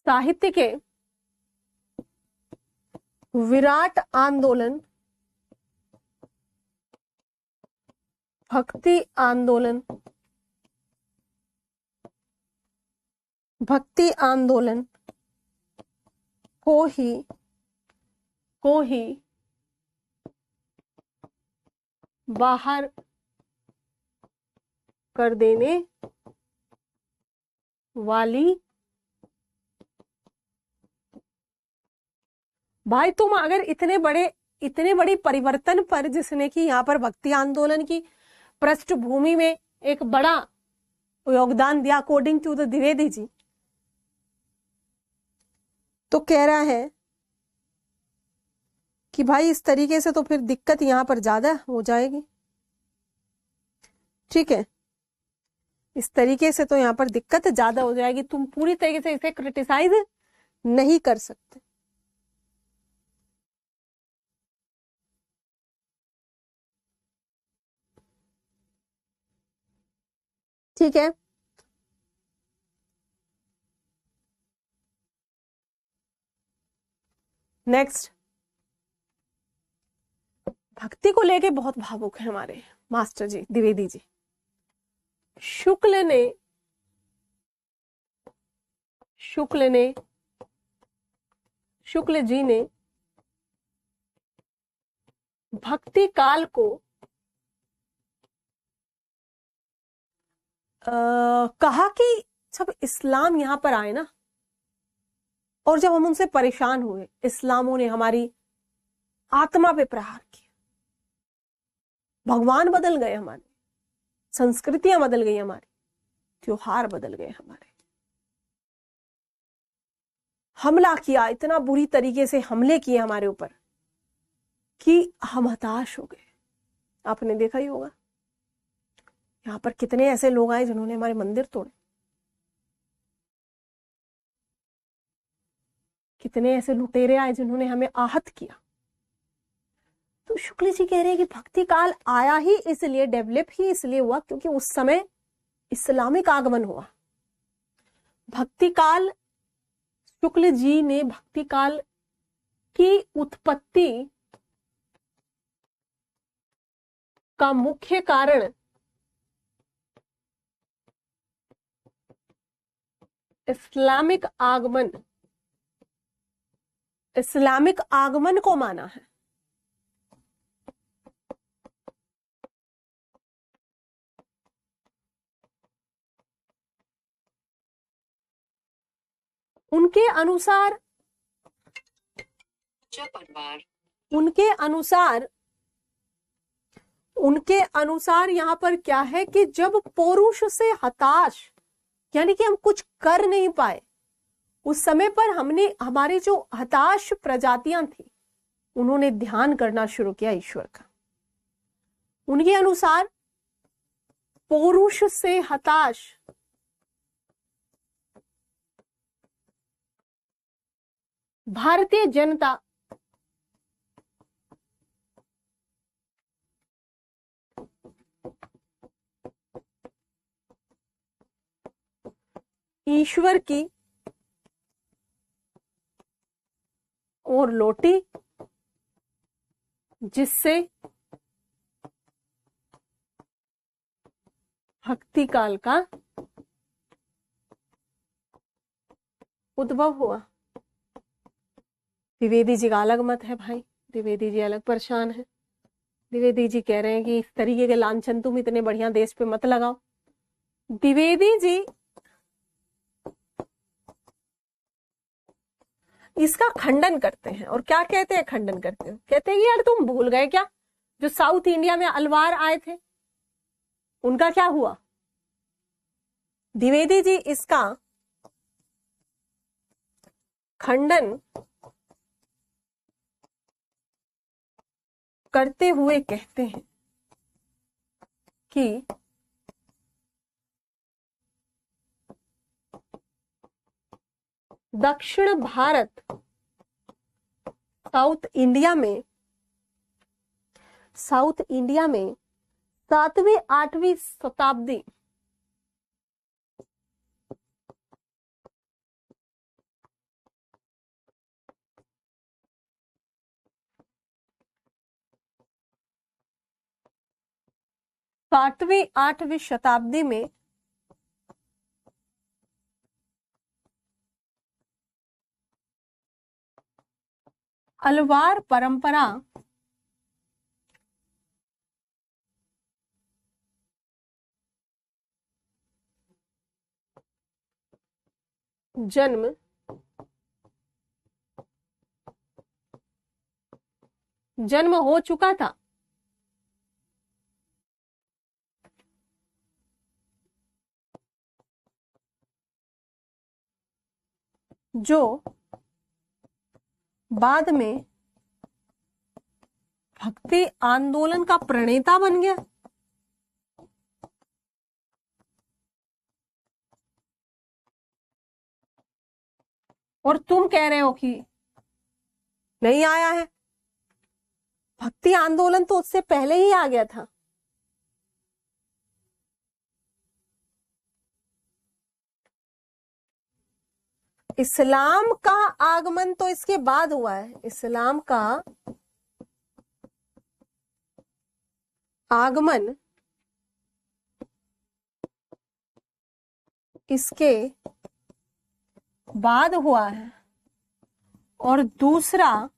साहित्य के विराट आंदोलन, भक्ति आंदोलन, भक्ति आंदोलन को ही बाहर कर देने वाली। भाई तुम अगर इतने बड़ी परिवर्तन पर, जिसने कि यहाँ पर भक्ति आंदोलन की पृष्ठभूमि में एक बड़ा योगदान दिया according to the Dwivedi ji, तो कह रहा है कि भाई इस तरीके से तो फिर दिक्कत यहां पर ज्यादा हो जाएगी। ठीक है, इस तरीके से तो यहां पर दिक्कत ज्यादा हो जाएगी, तुम पूरी तरीके से इसे क्रिटिसाइज नहीं कर सकते। ठीक है, नेक्स्ट, भक्ति को लेके बहुत भावुक है हमारे मास्टर जी द्विवेदी जी। शुक्ल जी ने भक्ति काल को कहा कि जब इस्लाम यहां पर आए ना, और जब हम उनसे परेशान हुए, इस्लामों ने हमारी आत्मा पे प्रहार किया, भगवान बदल गए हमारे, संस्कृतियां बदल गई हमारी, त्योहार बदल गए हमारे, हमला किया, इतना बुरी तरीके से हमले किए हमारे ऊपर कि हम हताश हो गए। आपने देखा ही होगा यहाँ पर कितने ऐसे लोग आए जिन्होंने हमारे मंदिर तोड़े, कितने ऐसे लुटेरे आए जिन्होंने हमें आहत किया। तो शुक्ल जी कह रहे हैं कि भक्ति काल आया ही इसलिए, डेवलप ही इसलिए हुआ क्योंकि उस समय इस्लामिक आगमन हुआ। भक्ति काल, शुक्ल जी ने भक्ति काल की उत्पत्ति का मुख्य कारण इस्लामिक आगमन को माना है। उनके अनुसार यहां पर क्या है कि जब पौरुष से हताश, यानी कि हम कुछ कर नहीं पाए, उस समय पर हमारी जो हताश प्रजातियां थी, उन्होंने ध्यान करना शुरू किया ईश्वर का। उनके अनुसार पौरुष से हताश भारतीय जनता ईश्वर की ओर लौटी, जिससे भक्ति काल का उद्भव हुआ। द्विवेदी जी का अलग मत है भाई, द्विवेदी जी अलग परेशान है। द्विवेदी जी कह रहे हैं कि इस तरीके के लांछन तुम इतने बढ़िया देश पे मत लगाओ। द्विवेदी जी इसका खंडन करते हैं, और क्या कहते हैं खंडन करते हैं? कहते हैं कि यार तुम भूल गए क्या, जो साउथ इंडिया में अलवार आए थे उनका क्या हुआ? द्विवेदी जी इसका खंडन करते हुए कहते हैं कि दक्षिण भारत, साउथ इंडिया में 7वीं 8वीं शताब्दी सातवीं 8वीं शताब्दी में अलवार परंपरा जन्म हो चुका था। जो बाद में भक्ति आंदोलन का प्रणेता बन गया। और तुम कह रहे हो कि नहीं आया है, भक्ति आंदोलन तो उससे पहले ही आ गया था। इस्लाम का आगमन तो इसके बाद हुआ है। इस्लाम का आगमन इसके बाद हुआ है। और दूसरा,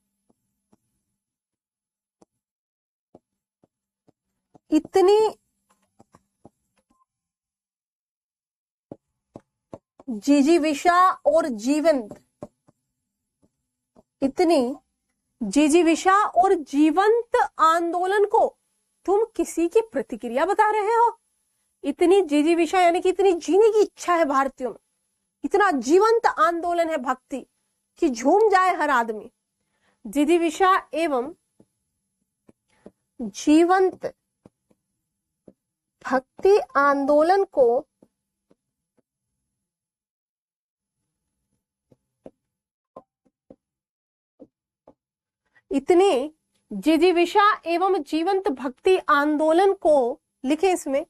इतनी जिजीविषा और जीवंत, इतनी जिजीविषा और जीवंत आंदोलन को तुम किसी की प्रतिक्रिया बता रहे हो। इतनी जिजीविषा यानी कि इतनी जीने की इच्छा है भारतीयों में, इतना जीवंत आंदोलन है भक्ति कि झूम जाए हर आदमी। जिजीविषा एवं जीवंत भक्ति आंदोलन को इतने जिजीविषा एवं जीवंत भक्ति आंदोलन को लिखे इसमें।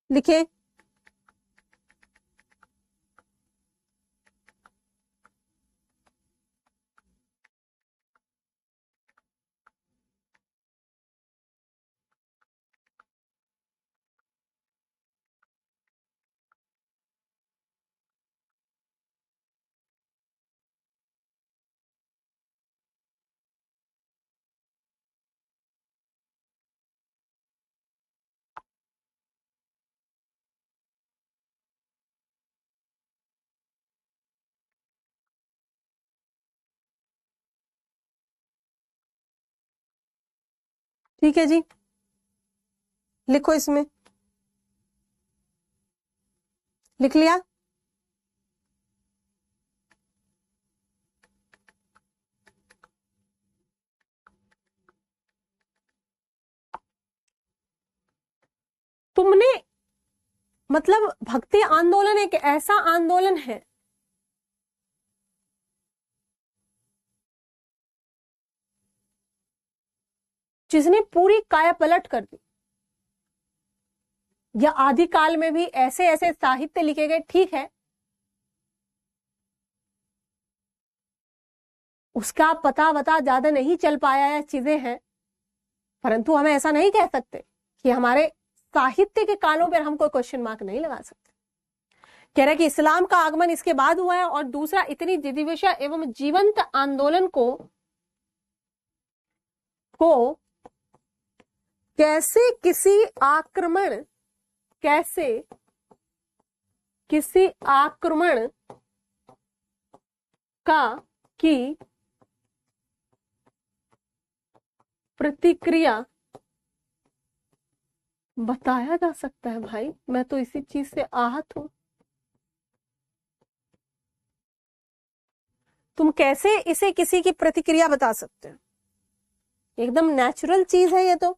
लिखे ठीक है जी, लिखो इसमें। लिख लिया? तुमने मतलब भक्ति आंदोलन एक ऐसा आंदोलन है जिसने पूरी काया पलट कर दी। या आदिकाल में भी ऐसे ऐसे साहित्य लिखे गए, ठीक है, उसका पता वता ज्यादा नहीं चल पाया है, चीजें हैं, परंतु हमें ऐसा नहीं कह सकते कि हमारे साहित्य के कालों पर हम कोई क्वेश्चन मार्क नहीं लगा सकते। कह रहे कि इस्लाम का आगमन इसके बाद हुआ है। और दूसरा, इतनी जिजीविषा एवं जीवंत आंदोलन को कैसे किसी आक्रमण की प्रतिक्रिया बताया जा सकता है। भाई मैं तो इसी चीज से आहत हूं। तुम कैसे इसे किसी की प्रतिक्रिया बता सकते हो? एकदम नेचुरल चीज है ये तो।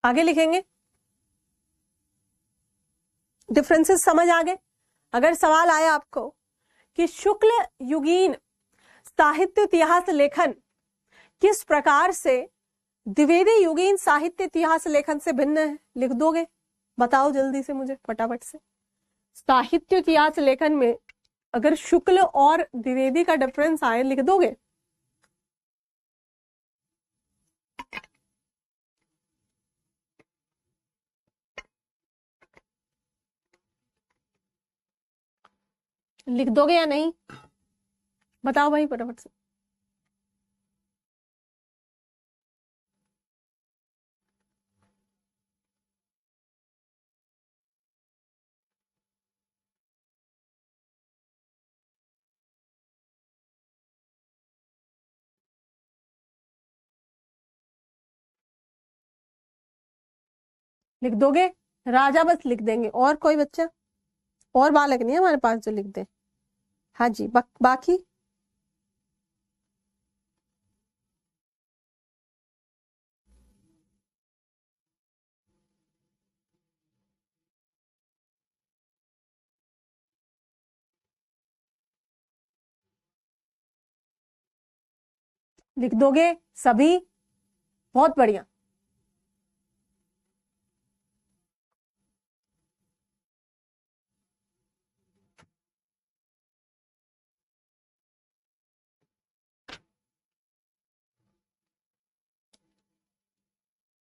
आगे लिखेंगे, डिफरेंसेस समझ आ गए। अगर सवाल आया आपको कि शुक्ल युगीन साहित्य इतिहास लेखन किस प्रकार से द्विवेदी युगीन साहित्य इतिहास लेखन से भिन्न है, लिख दोगे? बताओ जल्दी से मुझे फटाफट से। साहित्य इतिहास लेखन में अगर शुक्ल और द्विवेदी का डिफरेंस आए, लिख दोगे? लिख दोगे या नहीं? बताओ भाई फटाफट से। लिख दोगे? राजा बस लिख देंगे, और कोई बच्चा और बालक नहीं है हमारे पास जो लिख दे? हाँ जी, बाकी लिख दोगे सभी? बहुत बढ़िया।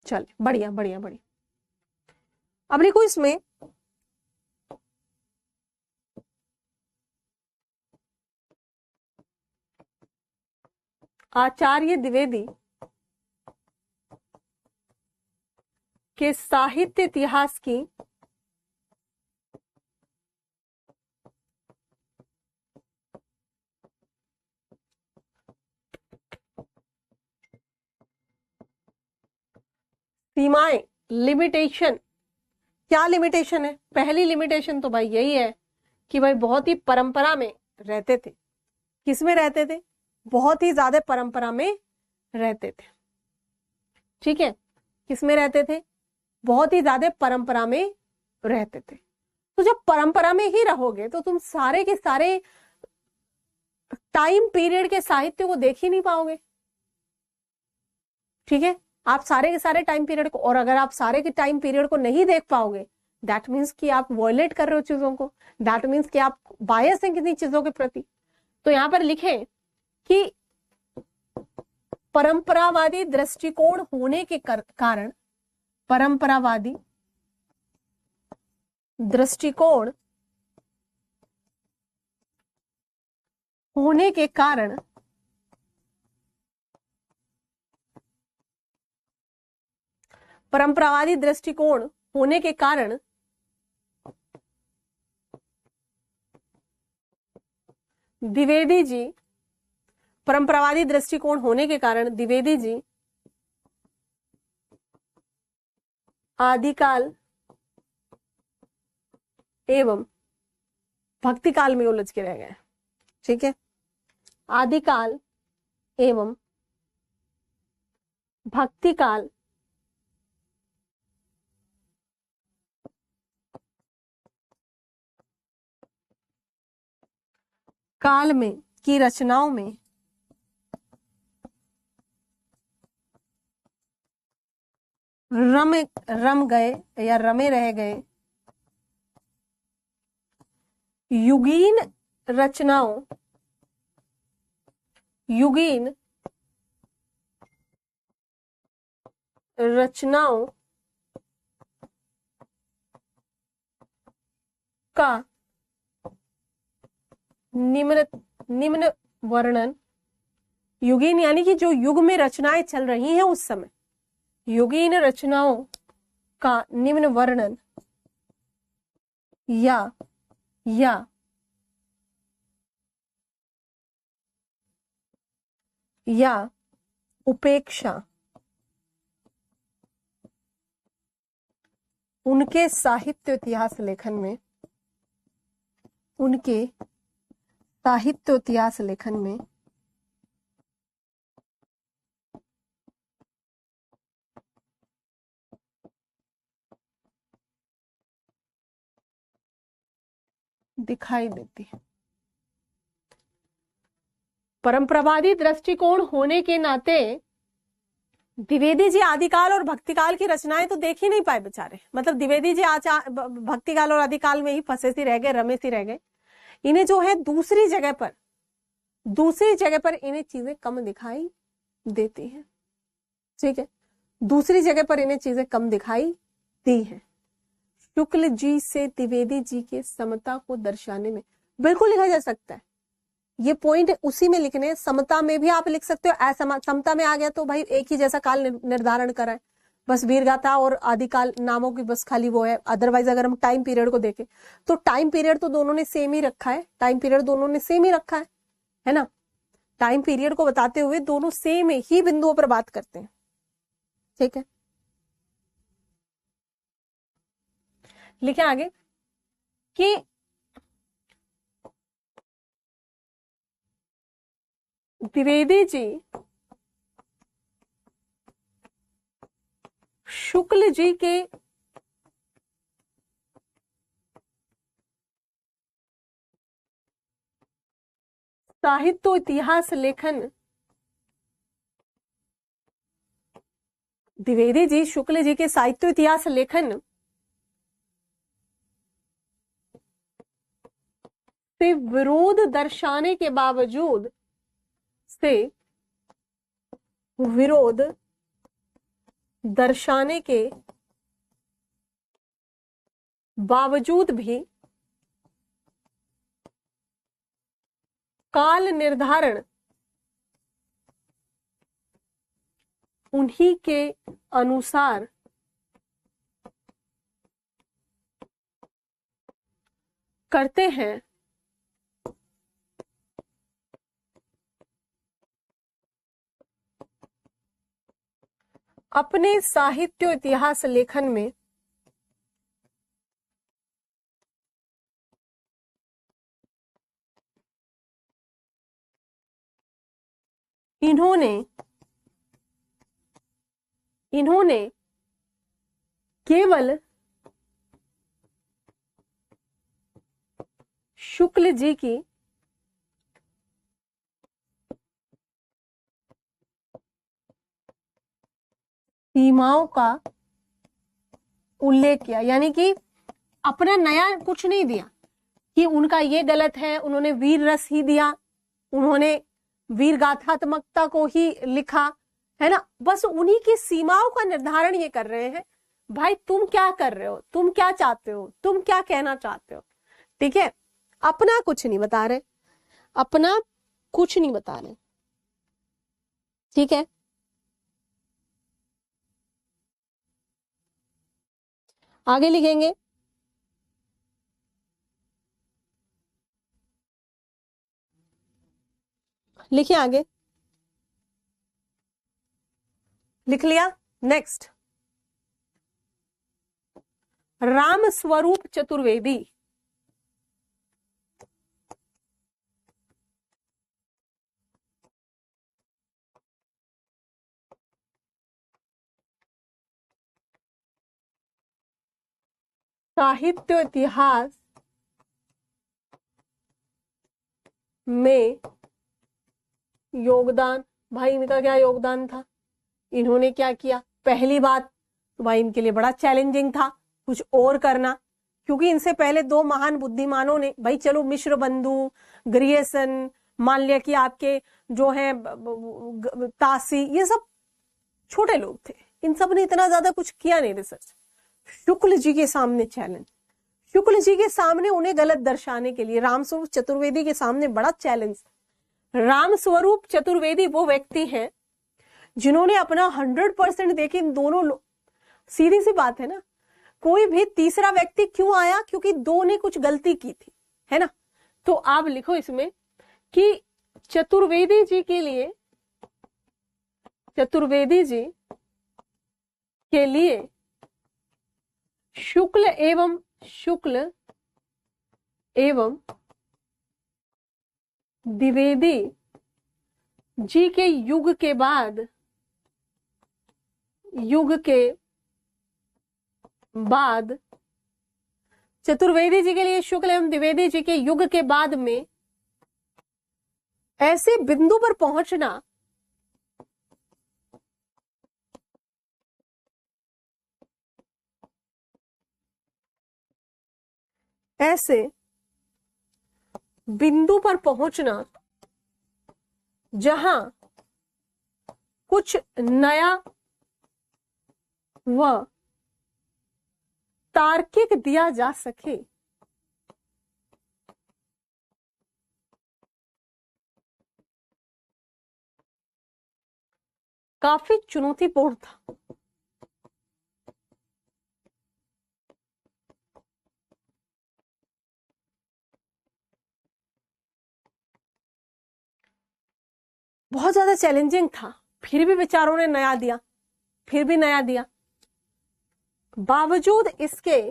चल बढ़िया बढ़िया बढ़िया। अब लिखो इसमें आचार्य द्विवेदी के साहित्य इतिहास की सीमाएं, लिमिटेशन। क्या लिमिटेशन है? पहली लिमिटेशन तो भाई यही है कि भाई बहुत ही परंपरा में रहते थे। किस में रहते थे? बहुत ही ज्यादा परंपरा में रहते थे। ठीक है, किस में रहते थे? बहुत ही ज्यादा परंपरा में रहते थे। तो जब परंपरा में ही रहोगे तो तुम सारे के सारे टाइम पीरियड के साहित्य को देख ही नहीं पाओगे। ठीक है, आप सारे के सारे टाइम पीरियड को, और अगर आप सारे के टाइम पीरियड को नहीं देख पाओगे, दैट मीन्स कि आप वॉयलेट कर रहे हो चीजों को, दैट मीन्स कि आप बायस हैं किसी चीजों के प्रति। तो यहां पर लिखें कि परंपरावादी दृष्टिकोण होने के कारण, परंपरावादी दृष्टिकोण होने के कारण परंपरावादी दृष्टिकोण होने के कारण द्विवेदी जी, परंपरावादी दृष्टिकोण होने के कारण द्विवेदी जी आदिकाल एवं भक्तिकाल में उलझ के रह गए। ठीक है, आदिकाल एवं भक्तिकाल काल में की रचनाओं में रम गए या रमे रह गए युगीन रचनाओं, युगीन रचनाओं का निम्न वर्णन। युगीन यानी कि जो युग में रचनाएं चल रही हैं उस समय, युगीन रचनाओं का निम्न वर्णन या उपेक्षा उनके साहित्य इतिहास लेखन में, उनके साहित्य इतिहास लेखन में दिखाई देती है। परंपरावादी दृष्टिकोण होने के नाते द्विवेदी जी आदिकाल और भक्तिकाल की रचनाएं तो देख ही नहीं पाए बेचारे। मतलब द्विवेदी जी भक्तिकाल और आदिकाल में ही फंसे सी रह गए, रमे सी रह गए। इन्हें जो है दूसरी जगह पर इन्हें चीजें कम दिखाई देती हैं। ठीक है, दूसरी जगह पर इन्हें चीजें कम दिखाई दी हैं। शुक्ल जी से द्विवेदी जी के समता को दर्शाने में बिल्कुल लिखा जा सकता है। ये पॉइंट उसी में लिखने, समता में भी आप लिख सकते हो। समता में आ गया तो भाई एक ही जैसा काल निर्धारण करा है, बस वीरगाथा और आदिकाल नामों की बस खाली वो है। अदरवाइज अगर हम टाइम पीरियड को देखें तो टाइम पीरियड तो दोनों ने सेम ही रखा है, है ना। टाइम पीरियड को बताते हुए दोनों सेम ही बिंदुओं पर बात करते हैं। ठीक है, लिखे आगे कि द्विवेदी जी शुक्ल जी के साहित्य इतिहास लेखन, द्विवेदी जी शुक्ल जी के साहित्य इतिहास लेखन से विरोध दर्शाने के बावजूद भी काल निर्धारण उन्हीं के अनुसार करते हैं। अपने साहित्य इतिहास लेखन में इन्होंने केवल शुक्ल जी की सीमाओं का उल्लेख किया, यानी कि अपना नया कुछ नहीं दिया कि उनका ये गलत है, उन्होंने वीर रस ही दिया, उन्होंने वीर गाथात्मकता को ही लिखा, है ना। बस उन्हीं की सीमाओं का निर्धारण ये कर रहे हैं। भाई तुम क्या कर रहे हो, तुम क्या चाहते हो, तुम क्या कहना चाहते हो। ठीक है, अपना कुछ नहीं बता रहे, ठीक है। आगे लिखेंगे, लिखिए आगे, लिख लिया। नेक्स्ट, राम स्वरूप चतुर्वेदी। साहित्य इतिहास में योगदान, भाई इनका क्या योगदान था, इन्होंने क्या किया। पहली बात तो भाई इनके लिए बड़ा चैलेंजिंग था कुछ और करना, क्योंकि इनसे पहले दो महान बुद्धिमानों ने, भाई चलो मिश्र बंधु, ग्रियसन, मान लिया कि आपके जो है तासी, ये सब छोटे लोग थे, इन सब ने इतना ज्यादा कुछ किया नहीं रिसर्च। शुक्ल जी के सामने चैलेंज, शुक्ल जी के सामने उन्हें गलत दर्शाने के लिए रामस्वरूप चतुर्वेदी के सामने बड़ा चैलेंज। रामस्वरूप चतुर्वेदी वो व्यक्ति हैं जिन्होंने अपना 100% देखिए, इन दोनों सीधी सी बात है ना, कोई भी तीसरा व्यक्ति क्यों आया? क्योंकि दो ने कुछ गलती की थी, है ना। तो आप लिखो इसमें कि चतुर्वेदी जी के लिए, चतुर्वेदी जी के लिए शुक्ल एवं द्विवेदी जी के युग के बाद चतुर्वेदी जी के लिए शुक्ल एवं द्विवेदी जी के युग के बाद में ऐसे बिंदु पर पहुंचना ऐसे बिंदु पर पहुंचना जहां कुछ नया व तार्किक दिया जा सके, काफी चुनौतीपूर्ण था। बहुत ज्यादा चैलेंजिंग था, फिर भी विचारों ने नया दिया, फिर भी नया दिया। बावजूद इसके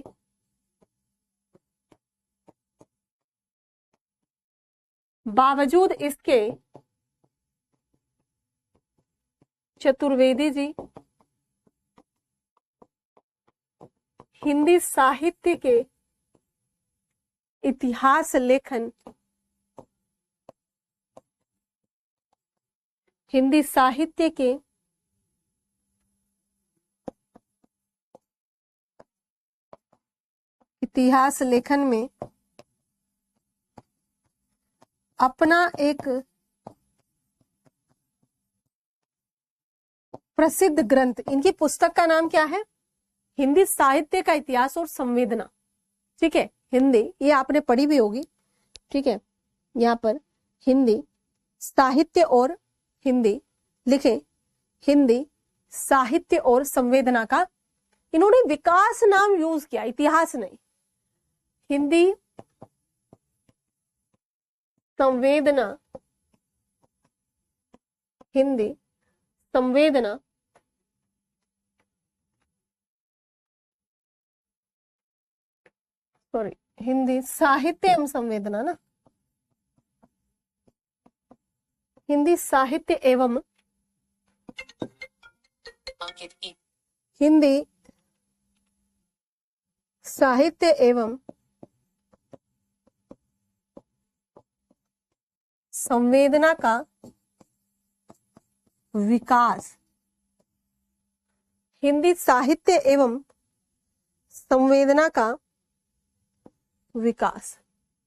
चतुर्वेदी जी हिंदी साहित्य के इतिहास लेखन, हिंदी साहित्य के इतिहास लेखन में अपना एक प्रसिद्ध ग्रंथ, इनकी पुस्तक का नाम क्या है? हिंदी साहित्य का इतिहास और संवेदना। ठीक है, हिंदी, ये आपने पढ़ी भी होगी। ठीक है, यहाँ पर हिंदी साहित्य और हिंदी लिखे, हिंदी साहित्य और संवेदना का इन्होंने विकास नाम यूज किया, इतिहास नहीं। हिंदी संवेदना, हिंदी संवेदना सॉरी हिंदी साहित्य एवं संवेदना ना, हिंदी साहित्य एवं हिंदी साहित्य एवं संवेदना का विकास, हिंदी साहित्य एवं संवेदना का विकास।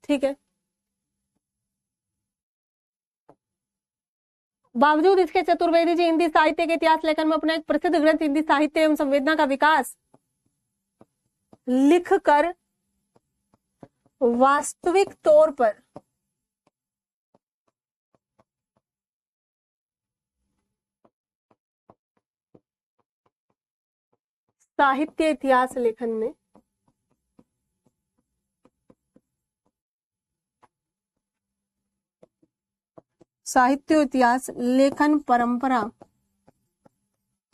ठीक है, बावजूद इसके चतुर्वेदी जी हिंदी साहित्य के इतिहास लेखन में अपना एक प्रसिद्ध ग्रंथ हिंदी साहित्य एवं संवेदना का विकास लिखकर वास्तविक तौर पर साहित्य इतिहास लेखन में साहित्य इतिहास लेखन परंपरा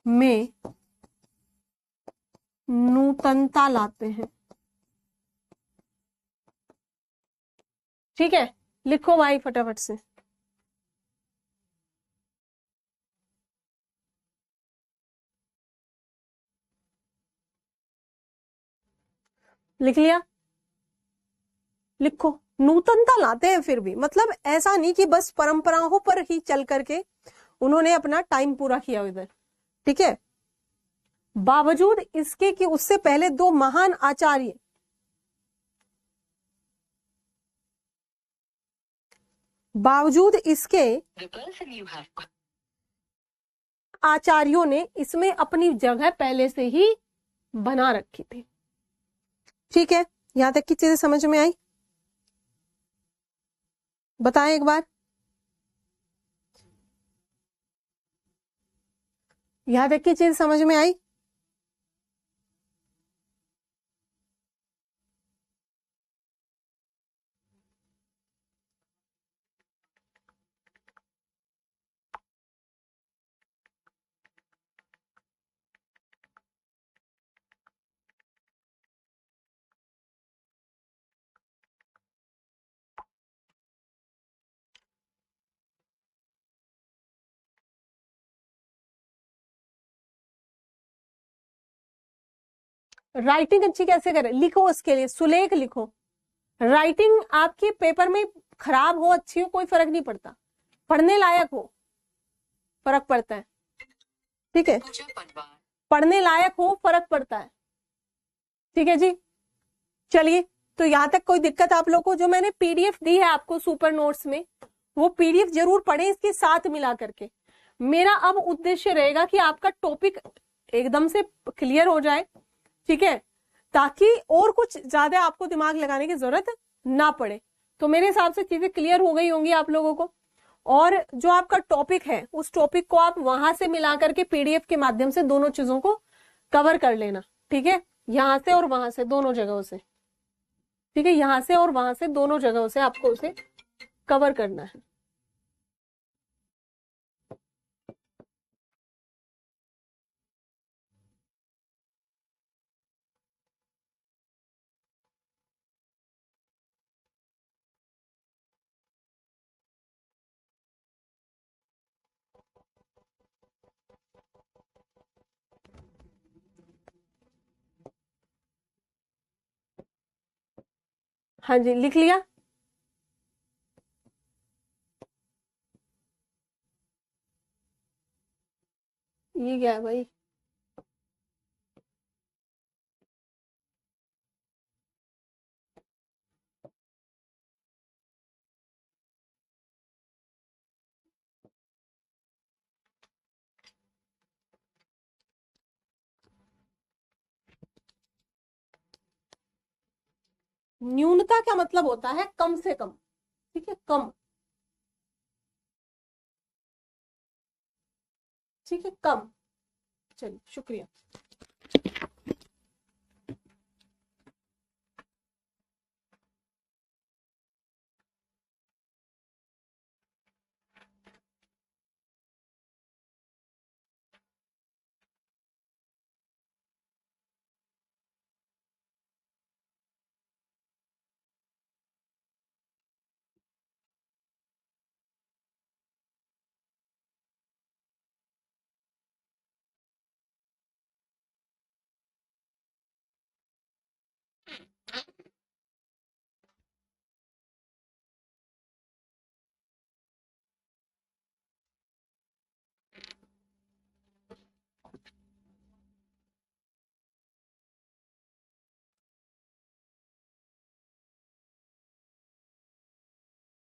में नूतनता लाते हैं। ठीक है, लिखो भाई फटाफट से। लिख लिया? लिखो, नूतनता लाते हैं फिर भी, मतलब ऐसा नहीं कि बस परंपराओं पर ही चल करके उन्होंने अपना टाइम पूरा किया उधर। ठीक है, बावजूद इसके कि उससे पहले दो महान आचार्य, बावजूद इसके आचार्यों ने इसमें अपनी जगह पहले से ही बना रखी थी। ठीक है, यहां तक की चीजें समझ में आई? बताएं एक बार, यहां तक की चीज समझ में आई? राइटिंग अच्छी कैसे करें, लिखो, उसके लिए सुलेख लिखो। राइटिंग आपके पेपर में खराब हो अच्छी हो कोई फर्क नहीं पड़ता, पढ़ने लायक हो फर्क पड़ता है, ठीक है, पढ़ने लायक हो फर्क पड़ता है, ठीक है जी। चलिए, तो यहां तक कोई दिक्कत आप लोगों को? जो मैंने पीडीएफ दी है आपको सुपर नोट्स में, वो पीडीएफ जरूर पढ़ें इसके साथ मिला करके। मेरा अब उद्देश्य रहेगा कि आपका टॉपिक एकदम से क्लियर हो जाए, ठीक है, ताकि और कुछ ज्यादा आपको दिमाग लगाने की जरूरत ना पड़े। तो मेरे हिसाब से चीजें क्लियर हो गई होंगी आप लोगों को। और जो आपका टॉपिक है उस टॉपिक को आप वहां से मिला करके पीडीएफ के माध्यम से दोनों चीजों को कवर कर लेना, ठीक है, यहां से और वहां से दोनों जगहों से, ठीक है, यहां से और वहां से दोनों जगहों से आपको उसे कवर करना है। हाँ जी, लिख लिया? ये क्या है भाई? न्यूनता क्या मतलब होता है? कम से कम, ठीक है, कम, ठीक है, कम। चलिए, शुक्रिया।